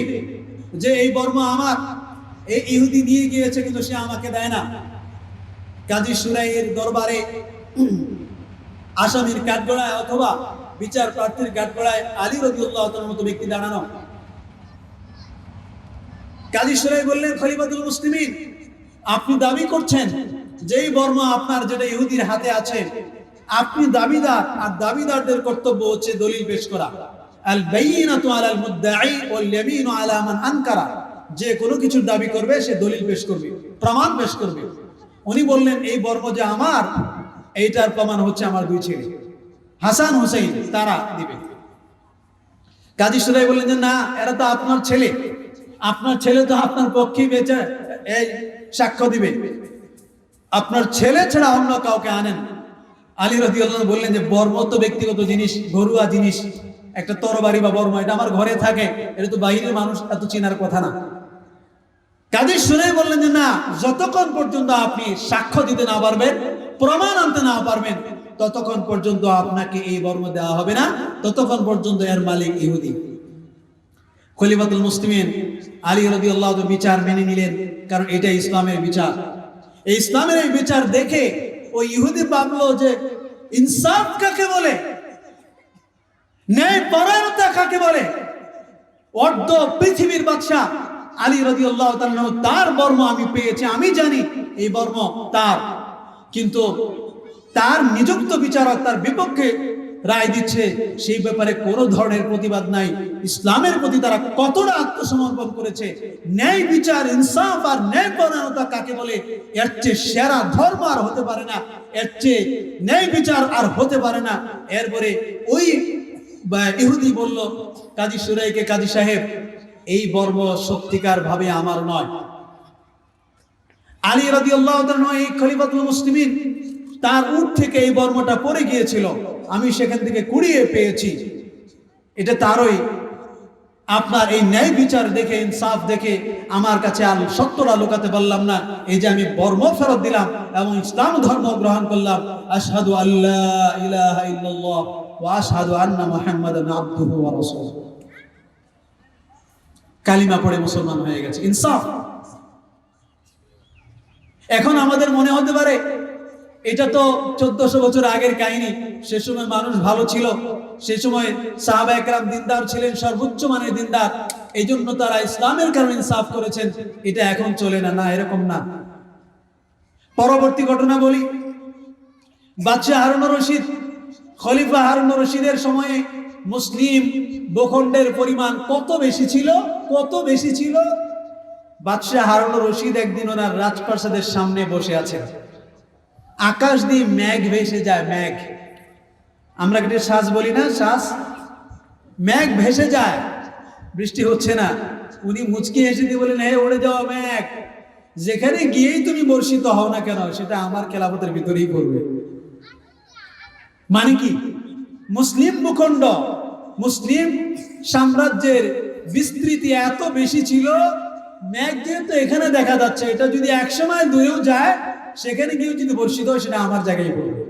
যে এই বর্ম আমার, এই ইহুদি নিয়ে গিয়েছে কিন্তু সে আমাকে দেয় না। কাজী শুরাইয়ের দরবারে আসামির কাঠগড়ায় অথবা বিচার প্রার্থীর কাঠগড়ায় আলী রাদিয়াল্লাহু তাআলার মতো ব্যক্তি দাঁড়ানো। কাজী শুরাই বললেন, খলিফাতুল মুসলিমিন, আপনি দাবি করছেন যে এই বর্ম আপনার, যেটা ইহুদির হাতে আছে, আপনি দাবিদার, আর দাবিদারদের কর্তব্য হচ্ছে দলিল পেশ করা। আল বাইয়িনাতু আলাল মুদ্দাঈ ওয়াল ইয়ামিনু আলা মান আনকারা, যে কোনো কিছুর দাবি করবে সে দলিল পেশ করবে, প্রমাণ পেশ করবে। উনি বললেন এই বর্ম যে আমার, এইটার প্রমাণ হচ্ছে আমার দুই ছেলে হাসান হুসাইন, তারা দিবে। কাজী শুরাই বললেন যে না, এরা তো আপনার ছেলে, আপনার ছেলে তো আপনার পক্ষে বেঁচে এই সাক্ষ্য দিবে, আপনার ছেলে ছাড়া অন্য কাউকে আনেন। আলী রাদিয়াল্লাহু আনহু বললেন যে বর্ম তো ব্যক্তিগত জিনিস, ঘরোয়া জিনিস, একটা তরবারি বা বর্ম, এটা আমার ঘরে থাকে, এটা তো বাইরের মানুষ এত চেনার কথা না। কাজী শুরাই বললেন যে না, যতক্ষণ পর্যন্ত আপনি সাক্ষ্য দিতে না পারবেন, প্রমাণ আনতে না পারবেন, ততক্ষণ পর্যন্ত আপনাকে এই বর্ম দেওয়া হবে না, ততক্ষণ পর্যন্ত এর মালিক ইহুদি। খলিফাতুল মুসলিমিন আলী রাদিয়াল্লাহু আনহু বিচার মেনে নিলেন, কারণ এটা ইসলামের বিচার। এই ইসলামের এই বিচার দেখে ওই ইহুদি ভাবলো যে ইনসাফ কাকে বলে, ন্যায় পরায়ণতা কাকে বলে। অর্ধ পৃথিবীর বাদশা আলী রাদিয়াল্লাহু তাআলা, তার বর্ম আমি পেয়েছি, আমি জানি এই বর্ম তার, কিন্তু তার নিযুক্ত বিচারক তার বিপক্ষে রায় দিচ্ছে, সেই ব্যাপারে কোনো ধরনের প্রতিবাদ নাই। ইসলামের প্রতি তারা কতটা আত্মসমর্পণ করেছে। ন্যায় বিচার, ইনসাফ আর ন্যায় পরায়ণতা কাকে বলে, এর চেয়ে সেরা ধর্ম আর হতে পারে না, এর চেয়ে ন্যায় বিচার আর হতে পারে না। এরপরে ওই বা ইহুদি বলল কাজী সুরাইকে, কাজী সাহেব এই বর্ম সত্যিকার ভাবে আমার নয়। আলী রাদিয়াল্লাহু তাআলা নয়, এই খলিফাতুল মুসলিমিন, তার উট থেকে এই বর্মটা পড়ে গিয়েছিল, আমি সেখান থেকে কুড়িয়ে পেয়েছি। এটা তারই। আপনার এই ন্যায় বিচার দেখে, ইনসাফ দেখে আমার কাছে আর সত্যটা লুকাতে পারলাম না, এই যে আমি বর্ম ফেরত দিলাম এবং ইসলাম ধর্ম গ্রহণ করলাম। আশহাদু আল্লা ইলাহা ইল্লাল্লাহ ওয়া আশহাদু আন্না মুহাম্মাদান আবদুহু ওয়া রাসূলুহু। কালিমা পড়ে মুসলমান হয়ে গেছে। ইনসাফ। এখন আমাদের মনে হতে পারে এটা তো 1400 বছর আগের কাহিনী, সে সময় মানুষ ভালো ছিল, সে সময় সাহাবা একরাম দিনদার ছিলেন, সর্বোচ্চ মানের দিনদার, এই জন্য তারা ইসলামের কারণে ইনসাফ করেছেন, এটা এখন চলে না। না, এরকম না। পরবর্তী ঘটনা বলি। বাদশাহ হারুনুর রশিদ, খলিফা হারুনুর রশিদের সময়ে মুসলিম ভূখণ্ডের পরিমাণ কত বেশি ছিল, কত বেশি ছিল। বাদশাহ হারুনুর রশিদ একদিন ওনার রাজপ্রাসাদের সামনে বসে আছেন, আকাশ দিয়ে মেঘ ভেসে যায়। মেঘ, আমরা কেটে শ্বাস বলি না, শ্বাস। মেঘ ভেসে যায়, বৃষ্টি হচ্ছে না। উনি মুচকি হেসে দিয়ে বলেন, হে উড়ে যাওয়া মেঘ, যেখানে গিয়েই তুমি বর্ষিত হও না কেন, সেটা আমার খেলাফতের ভিতরেই পড়বে। মানে কি? মুসলিম ভূখণ্ড, মুসলিম সাম্রাজ্যের বিস্তৃতি এত বেশি ছিল, মেঘ যেহেতু এখানে দেখা যাচ্ছে, এটা যদি 100 মাইল দূরেও যায়, সেখানে গিয়েও যদি বর্ষিত হয়, সেটা আমার জায়গায় পড়বে।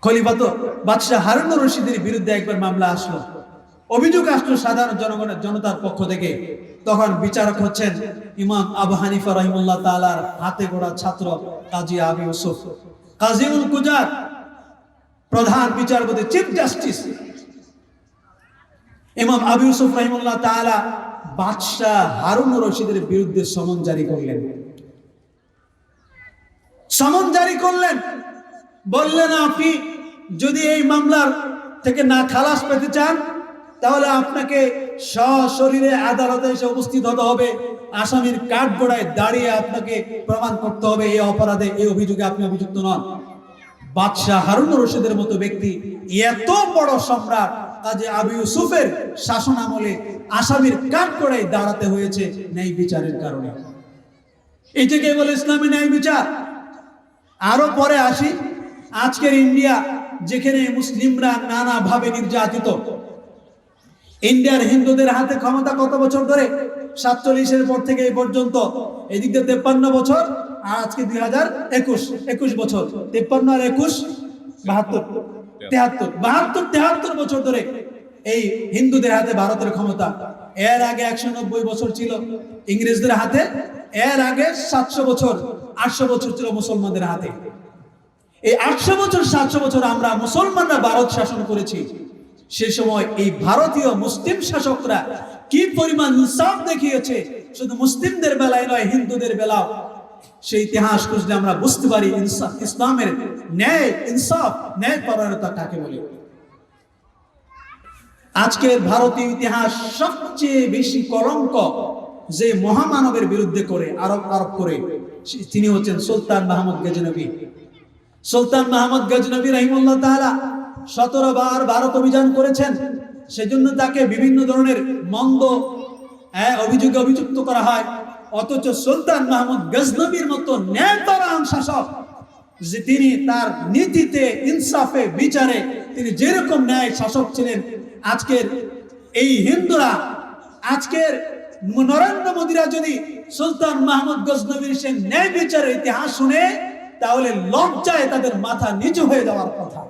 খলিফা তো বাদশাহ হারুনুর রশিদের বিরুদ্ধে একবার মামলা আসলো, অভিযোগ আসলো সাধারণ জনতার পক্ষ থেকে। তখন বিচারক হচ্ছেন ইমাম আবু হানিফা রাহিমাহুল্লাহ তাআলার হাতে গড়া ছাত্র কাজী আবু ইউসুফ, কাজীউল কুজাত, প্রধান বিচারপতি, চিফ জাস্টিস ইমাম আবু ইউসুফ রাহিমাহুল্লাহ তাআলা বাদশাহ হারুনুর রশিদের বিরুদ্ধে সমন জারি করলেন। সমন জারি করলেন, বললেন আপনি যদি এই মামলার থেকে না খালাস পেতে চান, তাহলে আপনাকে সশরীরে আদালতে এসে উপস্থিত হতে হবে, আসামির কাঠগড়ায় দাঁড়িয়ে আপনাকে প্রমাণ করতে হবে এই অপরাধে, এই অভিযোগে আপনি অভিযুক্ত নন। বাদশাহ হারুনুর রশিদের মতো ব্যক্তি, এত বড় সম্রাট কাজী আবু ইউসুফের শাসন আমলে আসামির কাঠগড়ায় দাঁড়াতে হয়েছে ন্যায় বিচারের কারণে। এটাকে বলে ইসলামী ন্যায় বিচার। আরো পরে আসি, আজকের ইন্ডিয়া, যেখানে মুসলিমরা নানাভাবে নির্যাতিত। ইন্ডিয়ার হিন্দুদের হাতে ক্ষমতা কত বছর ধরে? 47-এর পর থেকে এই পর্যন্ত, এদিক দিয়ে 53 বছর, আর আজকে 2021 বছর। 53 আর 21 72 বছর ধরে এই হিন্দুদের হাতে ভারতের ক্ষমতা। এর আগে 190 বছর ছিল ইংরেজদের হাতে, এর আগে 700 বছর 800 বছর ছিল মুসলমানদের হাতে। এই 800 বছর 700 বছর আমরা মুসলমানরা ভারত শাসন করেছি। সে সময় এই ভারতীয় মুসলিম শাসকরা কি পরিমাণ ইনসাফ দেখিয়েছে, শুধু মুসলিমদের বেলায় নয়, হিন্দুদের বেলাও। সেই ইতিহাস খুঁজলে আমরা বুঝতে পারি ইসলামের ন্যায়, ইনসাফ, ন্যায় পরায়ণতা কাকে বলে। আজকের ভারতীয় ইতিহাস সবচেয়ে বেশি কলঙ্ক যে মহামানবের বিরুদ্ধে করে আরোপ করে, তিনি হচ্ছেন সুলতান মাহমুদ গজনবী। সুলতান মাহমুদ গজনবী রাহিমাহুল্লাহ তাআলা 17 বার ভারত অভিযান করেছেন। সেজন্য তাকে বিভিন্ন ধরনের মন্দ অভিযোগে অভিযুক্ত করা হয়। অথচ সুলতান মাহমুদ গজনবীর মতো ন্যায়পরায়ণ শাসক, যে তিনি তার নীতিতে, ইনসাফে, বিচারে তিনি যেরকম ন্যায় শাসক ছিলেন, আজকের এই হিন্দুরা, আজকের নরেন্দ্র মোদীরা যদি সুলতান মাহমুদ গজনবীর সে ন্যায় বিচারের ইতিহাস শুনে, তাহলে লজ্জায় তাদের মাথা নিচু হয়ে যাওয়ার কথা,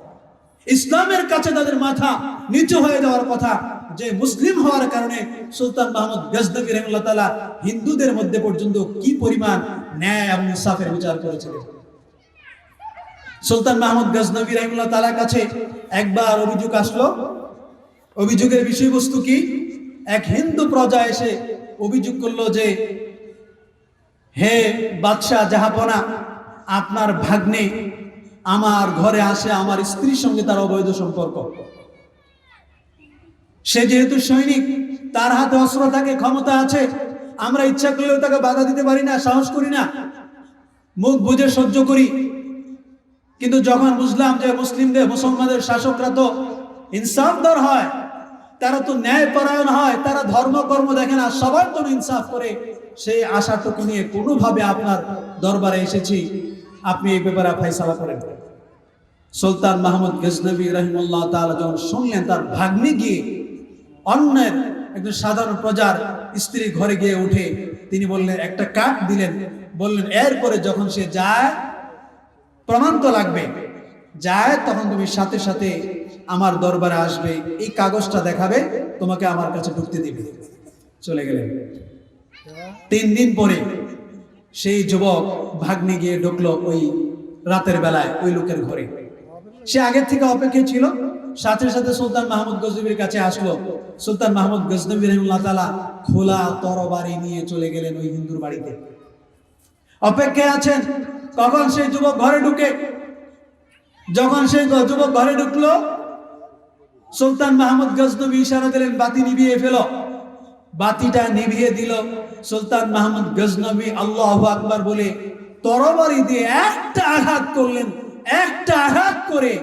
ইসলামের কাছে তাদের মাথা নিচু হয়ে যাওয়ার কথা। যে মুসলিম হওয়ার কারণে সুলতান মাহমুদ গজনবী রাহিমাহুল্লাহ তাআলা হিন্দুদের মধ্যে পর্যন্ত কি পরিমাণ ন্যায় এবং ইনসাফের বিচার করেছিলেন। সুলতান মাহমুদ গজনবী রাহিমাহুল্লাহ তাআলার কাছে একবার অভিযোগ আসলো। অভিযোগের বিষয়বস্তু কি? এক হিন্দু প্রজা এসে অভিযোগ করলো যে, হে বাদশাহ জাহাপনা, আপনার ভাগ্নে আমার ঘরে আসে, আমার স্ত্রীর সঙ্গে তার অবৈধ সম্পর্ক। সে যেহেতু সৈনিক, তার হাতে অস্ত্র থাকে, ক্ষমতা আছে, আমরা ইচ্ছা করলেও তাকে বাধা দিতে পারি না, সাহস করি না, মুখ বুজে সহ্য করি। কিন্তু যখন বুঝলাম যে মুসলমানদের শাসকরা তো ইনসাফদার হয়, তারা তো ন্যায়পরায়ণ হয়, তারা ধর্মকর্ম দেখে না, সবার জন্য ইনসাফ করে, সেই আশাটুকু নিয়ে কোনোভাবে আপনার দরবারে এসেছি, আপনি এই ব্যাপারে ফয়সালা করেন। সুলতান মাহমুদ গজনবী রাহিমাহুল্লাহ তাআলা যখন শুনলেন তার ভাগ্নে গিয়ে অন্যের একজন সাধারণ প্রজার স্ত্রী ঘরে গিয়ে উঠে, তিনি বললেন, একটা কাঠ দিলেন, বললেন এরপরে যখন সে যায়, প্রমাণ তো লাগবে, যায় তখন তুমি সাথে সাথে আমার দরবারে আসবে, এই কাগজটা দেখাবে, তোমাকে আমার কাছে ঢুকতে দিবে। চলে গেলেন। 3 দিন পরে সেই যুবক ভাগ্নে গিয়ে ঢুকলো ওই রাতের বেলায় ওই লোকের ঘরে। সে আগের থেকে অপেক্ষা ছিল, সাথে সাথে সুলতান মাহমুদ গজনবীর কাছে আসলো। সুলতান মাহমুদ গজনবী রাহিমাহুল্লাহ তাআলা খোলা তরবারি নিয়ে চলে গেলেন ওই হিন্দুর বাড়িতে। অপেক্ষায় আছেন কখন সেই যুবক ঘরে ঢুকে। যখন সেই যুবক ঘরে ঢুকলো, সুলতান মাহমুদ গজনবী ইশারা দিলেন, বাতি নিভিয়ে ফেলো। বাতিটা নিভিয়ে দিল। সুলতান মাহমুদ গজনবী আল্লাহু আকবার বলে তরবারি দিয়ে একটা আঘাত করলেন। একটা আঘাত করে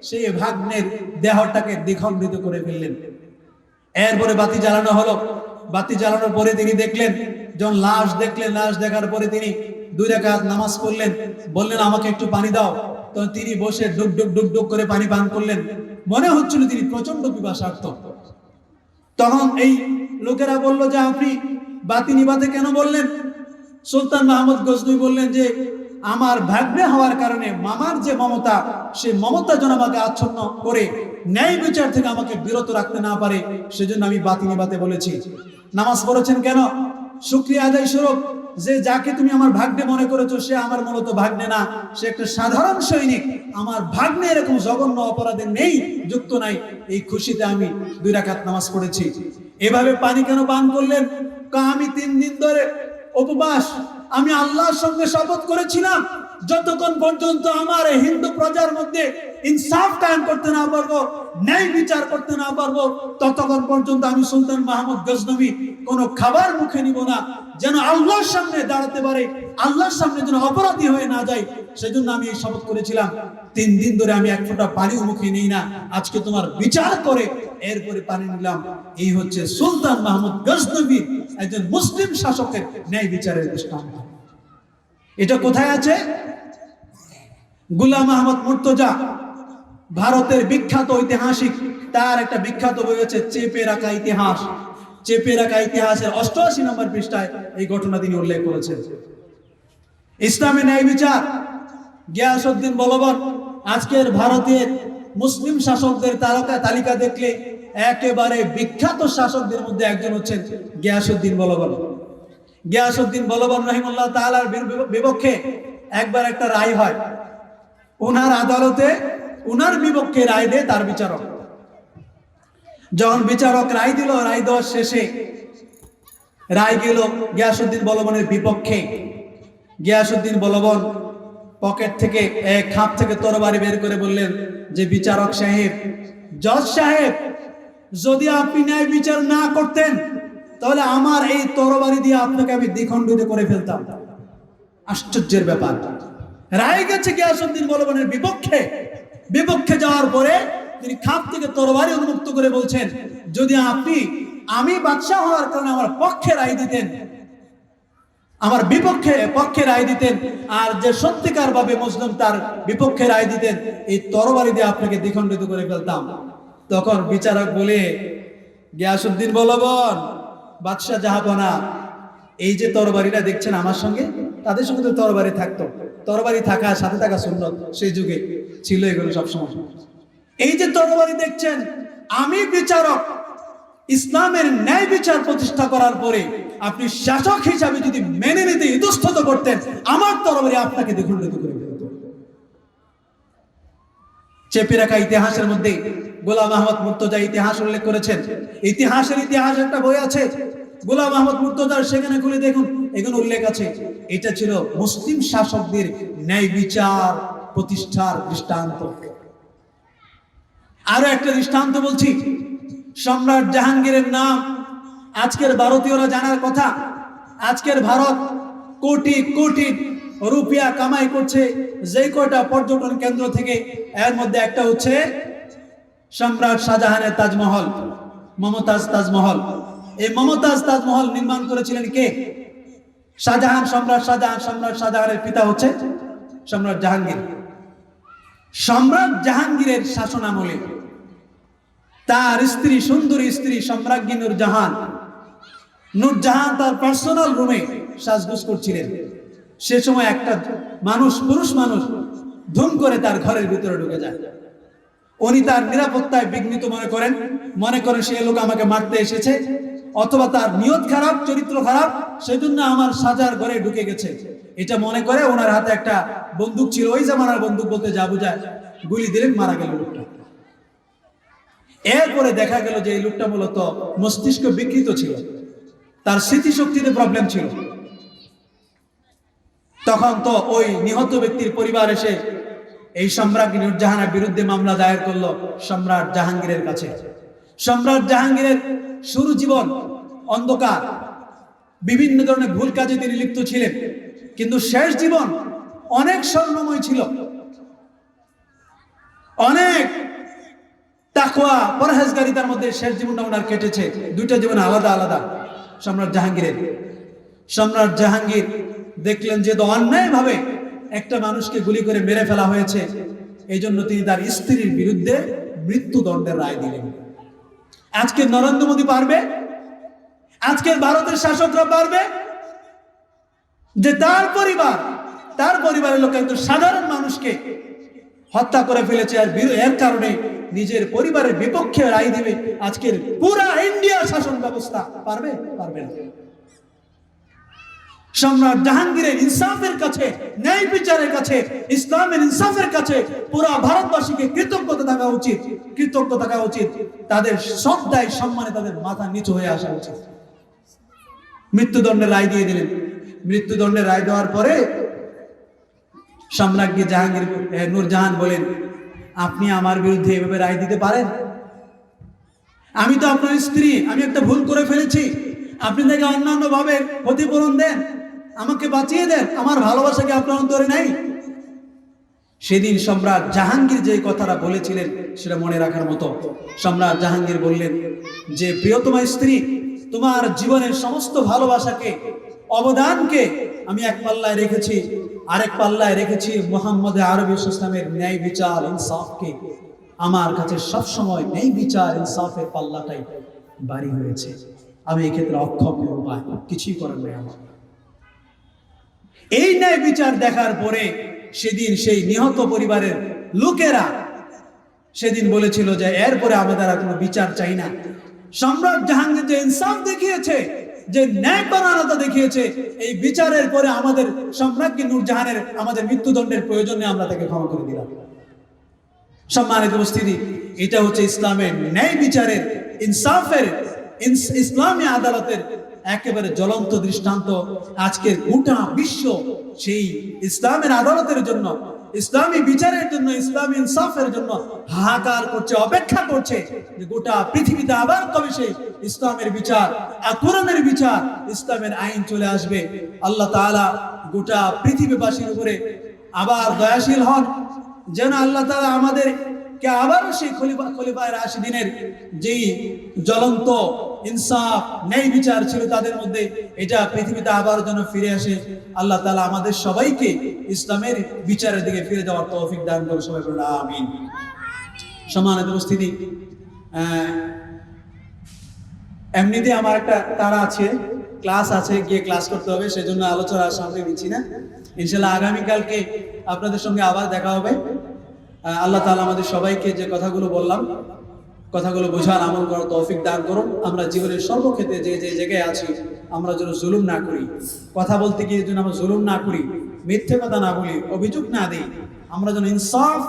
সেই ভাগ্নের দেহটাকে দ্বিখণ্ডিত করে ফেললেন। এরপরে বাতি জ্বালানো হলো। বাতি জ্বালানোর পরে তিনি দেখলেন, যখন লাশ দেখলেন, লাশ দেখার পরে তিনি 2 রাকাত নামাজ পড়লেন, বললেন আমাকে একটু পানি দাও। তখন তিনি বসে ডুক ডুক ডুক ডুক করে পানি পান করলেন। মনে হচ্ছিল তিনি প্রচন্ড পিপাসার্থ। তখন এই লোকেরা বলল যে আপনি বাতি নিভাতে কেন বললেন? সুলতান মাহমুদ গজনবী বললেন যে আমার ভাগ্নে হওয়ার কারণে মামার যে মমতা, সে মমতা যেন আমাকে আচ্ছন্ন করে ন্যায় বিচার থেকে আমাকে বিরত রাখতে না পারে, সেজন্য আমি বাতি নিভাতে বলেছি। নামাজ পড়েছেন কেন? শুকরিয়া আদায় স্বরূপ, যে যাকে তুমি আমার ভাগ্নে মনে করেছো সে আমার মূলত ভাগ্নে না, সে একটা সাধারণ সৈনিক। আমার ভাগ্নে এরকম জঘন্য অপরাধে নেই, যুক্ত নাই, এই খুশিতে আমি 2 রাকাত নামাজ পড়েছি। এভাবে পানি কেন পান করলেন? আমি 3 দিন ধরে উপবাস, আমি আল্লাহর সঙ্গে শপথ করেছিলাম যতক্ষণ পর্যন্ত আমার হিন্দু প্রজার মধ্যে ইনসাফ কায়েম করতে না পারবো, ন্যায় বিচার করতে না পারবো, ততক্ষণ পর্যন্ত আমি সুলতান মাহমুদ গজনবী কোনো খাবার মুখে নিব না, যেন আল্লাহর সামনে দাঁড়াতে পারে, আল্লাহর সামনে যেন অপরাধী হয়ে না যায়, সেজন্য আমি এই শপথ করেছিলাম। 3 দিন ধরে আমি 1 ফোঁটা পানিও মুখে নেই না, আজকে তোমার বিচার করে এরপরে পানি নিলাম। এই হচ্ছে সুলতান মাহমুদ গজনবী একজন মুসলিম শাসকের ন্যায় বিচারের দৃষ্টান্ত। এটা কোথায় আছে? গোলাম আহমদ মুর্তজা, ভারতের বিখ্যাত ঐতিহাসিক, তার একটা বিখ্যাত বই হচ্ছে চেপে রাখা ইতিহাস। চেপে রাখা ইতিহাসের 88 নম্বর পৃষ্ঠায় এই ঘটনা তিনি উল্লেখ করেছেন। ইসলামী ন্যায় বিচার, গিয়াসউদ্দিন বলবন আজকের ভারতের মুসলিম শাসকদের তালিকা দেখলে একেবারে বিখ্যাত শাসকদের মধ্যে একজন হচ্ছেন গিয়াসউদ্দিন বলবন। গিয়াসউদ্দিন বলবন রাহিমাহুল্লাহ তাআলার বিপক্ষে একবার একটা রায় হয়। ওনার আদালতে ওনার বিপক্ষে রায় দেয় তার বিচারক। যখন বিচারক রায় দিল, রায় দেওয়ার শেষে রায় গেল গিয়াসউদ্দিন বলবনের বিপক্ষে। গিয়াসউদ্দিন বলবন পকেট থেকে খাপ থেকে তরবারি বের করে বললেন যে বিচারক সাহেব, জজ সাহেব, যদি আপনি ন্যায় বিচার না করতেন তাহলে আমার এই তরবারি দিয়ে আপনাকে আমি দ্বিখণ্ডিত করে ফেলতাম। আশ্চর্যের ব্যাপার, রায় গেছে গিয়াসউদ্দিন বলবনের বিপক্ষে। বিপক্ষে যাওয়ার পরে তিনি খাপ থেকে তরবারি উন্মুক্ত করে বলছেন, যদি আপনি, আমি বাদশাহ হওয়ার কারণে আমার পক্ষে রায় দিতেন, আমার পক্ষে রায় দিতেন, আর যে সত্যিকার ভাবে মুসলিম তার বিপক্ষে রায় দিতেন, এই তরবারি দিয়ে আপনাকে দ্বিখণ্ডিত করে ফেলতাম। তখন বিচারক বলে, গিয়াসউদ্দিন বলবন, বাদশাহ জাহাপনা, এই যে তরবারিটা দেখছেন আমার সঙ্গে, তাদের সঙ্গে তো তরবারি থাকতো, তরবারি থাকা সাথে থাকা সুন্নত, সেই যুগে ছিল এগুলো সবসময়। এই যে তরবারি দেখছেন, আমি বিচারক, ইসলামের ন্যায় বিচার প্রতিষ্ঠা করার পরে আপনি শাসক হিসাবে যদি মেনে নিতে ইতস্তত করতেন, আমার তরবারি আপনাকে দ্বিখণ্ডিত করে ফেলত। চেপে রাখা ইতিহাসের মধ্যে গোলাম আহমদ মুর্তজা ইতিহাস উল্লেখ করেছেন। ইতিহাস একটা বই আছে গোলাম আহমদ মুর্তজার, সেখানে খুলে দেখুন, এখানে উল্লেখ আছে। এটা ছিল মুসলিম শাসকদের ন্যায় বিচার প্রতিষ্ঠার দৃষ্টান্ত। আরো একটা দৃষ্টান্ত বলছি, সম্রাট জাহাঙ্গীরের নাম আজকের ভারতীয়রা জানার কথা। আজকের ভারত কোটি কোটি রুপিয়া কামাই করছে যেই কয়টা পর্যটন কেন্দ্র থেকে, এর মধ্যে একটা হচ্ছে সম্রাট শাহজাহানের তাজমহল, মমতাজ তাজমহল। এই মমতাজ তাজমহল নির্মাণ করেছিলেন কে? শাহজাহান, সম্রাট শাহজাহান। সম্রাট শাহজাহানের পিতা হচ্ছে সম্রাট জাহাঙ্গীর। সম্রাট জাহাঙ্গীরের শাসন আমলে তার স্ত্রী, সুন্দরী স্ত্রী সম্রাজ্ঞী নূরজাহান, নূরজাহান তার পার্সোনাল রুমে সাজগোজ করছিলেন। সে সময় একটা মানুষ, পুরুষ মানুষ ধুম করে তার ঘরের ভিতরে ঢুকে যায়। উনি তার নিরাপত্তায় বিঘ্নিত মনে করেন সে লোক আমাকে মারতে এসেছে, অথবা তার নিয়ত খারাপ, চরিত্র খারাপ, সেজন্য আমার সাজার ঘরে ঢুকে গেছে। এটা মনে করে ওনার হাতে একটা বন্দুক ছিল, ওই জামানার বন্দুক বলতে যা বোঝায়, গুলি দিলেন, মারা গেল লোকটা। এরপরে দেখা গেল যে এই লোকটা মূলত মস্তিষ্ক বিকৃত ছিল, তার স্মৃতিশক্তিতে প্রবলেম ছিল। তখন তো ওই নিহত ব্যক্তির পরিবার এসে এই সম্রাট নূরজাহানের বিরুদ্ধে মামলা দায়ের করলো সম্রাট জাহাঙ্গীরের কাছে। সম্রাট জাহাঙ্গীরের শুরু জীবন অন্ধকার, বিভিন্ন ধরনের ভুল কাজে তিনি লিপ্ত ছিলেন, কিন্তু শেষ জীবন অনেক স্বর্ণময় ছিল। অনেক তাকওয়া, পরহেজগারিতার মধ্যে শেষ জীবনটা ওনার কেটেছে। দুইটা জীবন আলাদা আলাদা সম্রাট জাহাঙ্গীরের। সম্রাট জাহাঙ্গীর দেখলেন যে তো অন্যায়ভাবে একটা মানুষকে গুলি করে মেরে ফেলা হয়েছে, এই জন্য তিনি তার স্ত্রীর বিরুদ্ধে মৃত্যুদণ্ডের রায় দিলেন। আজকে নরেন্দ্র মোদী পারবে, আজকের ভারতের শাসকরা পারবে যে তার পরিবারের লোক একজন সাধারণ মানুষকে হত্যা করে ফেলেছে, আর এর কারণে নিজের পরিবারের বিপক্ষে রায় দিবে আজকের পুরা ইন্ডিয়ার শাসন ব্যবস্থা? পারবে? পারবে না। সম্রাট জাহাঙ্গীরের ইনসাফের কাছে, ন্যায় বিচারের কাছে, ইসলামের ইনসাফের কাছে পুরা ভারতবাসীকে কৃতজ্ঞতা থাকা উচিত। তাদের শ্রদ্ধায়, সম্মানে তাদের মাথা নিচু হয়ে আসা উচিত। মৃত্যুদণ্ডের রায় দিয়ে দিলেন। মৃত্যুদণ্ডের রায় দেওয়ার পরে সম্রাজ্ঞী জাহাঙ্গীর নূরজাহান বলেন, আপনি আমার বিরুদ্ধে এভাবে রায় দিতে পারেন? আমি তো আপনার স্ত্রী, আমি একটা ভুল করে ফেলেছি, আপনি তাকে অন্যান্য ভাবে ক্ষতিপূরণ দেন, আমাকে বাঁচিয়ে দেন, আমার ভালোবাসা কি আপনার অন্তরে নাই? সেদিন সম্রাট জাহাঙ্গীর যে কথাটা বলেছিলেন সেটা মনে রাখার মতো। সম্রাট জাহাঙ্গীর বললেন যে, প্রিয়তমা স্ত্রী, তোমার জীবনের সমস্ত ভালোবাসাকে, অবদানকে আমি এক পাল্লায় রেখেছি, আরেক পাল্লায় রেখেছি মুহাম্মদ আরবী ইসলামের ন্যায় বিচার, ইনসাফকে। আমার কাছে সবসময় ন্যায় বিচার, ইনসাফের পাল্লাটাই ভারী হয়েছে। আমি এক্ষেত্রে অক্ষম, উপায় কিছুই করার নেই আমার। এই ন্যায় বিচার দেখার পরে সেদিন সেই নিহত পরিবারের লোকেরা সেদিন বলেছিল যে এরপরে আমাদের আর কোনো বিচার চাই না। সম্রাট জাহাঙ্গীর যে ইনসাফ দেখিয়েছে, যে ন্যায়পরায়ণতা দেখিয়েছে, এই বিচারের পরে আমাদের সম্রাজ্ঞী নূরজাহানের আমাদের মৃত্যুদণ্ডের প্রয়োজন নেই, আমরা তাকে ক্ষমা করে দিলাম। সম্মানিত উপস্থিতি, এটা হচ্ছে ইসলামের ন্যায় বিচারের, ইনসাফের, ইসলামী আদালতের একেবারে জ্বলন্ত দৃষ্টান্ত। আজকের গোটা বিশ্ব সেই ইসলামের আদালতের জন্য, ইসলামী বিচারের জন্য, ইসলামী ইনসাফের জন্য হাহাকার করছে, অপেক্ষা করছে যে গোটা পৃথিবীতে আবার কবে সেই ইসলামের বিচার, কোরআনের বিচার, ইসলামের আইন চলে আসবে। আল্লাহ তাআলা গোটা পৃথিবীবাসীর উপরে আবার দয়াশীল হন, যেন আল্লাহ তাআলা আমাদেরকে আবারও সেই খলিফায়ে রাশিদিনের যেই জ্বলন্ত ইনসাফ, ন্যায় বিচার ছিল তাদের মধ্যে, এটা পৃথিবীতে আবার যেন ফিরে আসে। আল্লাহ তাআলা আমাদের সবাইকে ইসলামের বিচারের দিকে ফিরে যাওয়ার তৌফিক দান করুন। সবাই বলুন আমিন। সম্মানিত উপস্থিতি, এমনিতে আমার একটা তাড়া আছে, ক্লাস আছে, গিয়ে ক্লাস করতে হবে, সেজন্য আলোচনা সামনে নিচ্ছি না। ইনশাআল্লাহ আগামীকালকে আপনাদের সঙ্গে আবার দেখা হবে। আল্লাহ তাআলা আমাদের সবাইকে যে কথাগুলো বললাম, কথাগুলো বোঝার, আমল করার তৌফিক দান করুন। আমরা জীবনের সর্বক্ষেত্রে যে যে জায়গায় আছি আমরা যেন জুলুম না করি, কথা বলতে গিয়ে যেন আমরা জুলুম না করি, মিথ্যে কথা না বলি, অভিযোগ না দিই, আমরা যেন ইনসাফ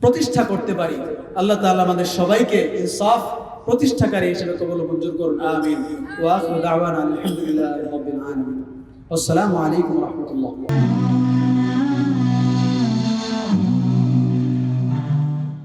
প্রতিষ্ঠা করতে পারি। আল্লাহ তাআলা আমাদের সবাইকে ইনসাফ প্রতিষ্ঠাকারী হিসেবে কবুল মঞ্জুর করুন। আমিন। ওয়া আখিরু দাওয়ানা আলহামদুলিল্লাহি রাব্বিল আলামিন। আসসালামু আলাইকুম ওয়া রাহমাতুল্লাহ।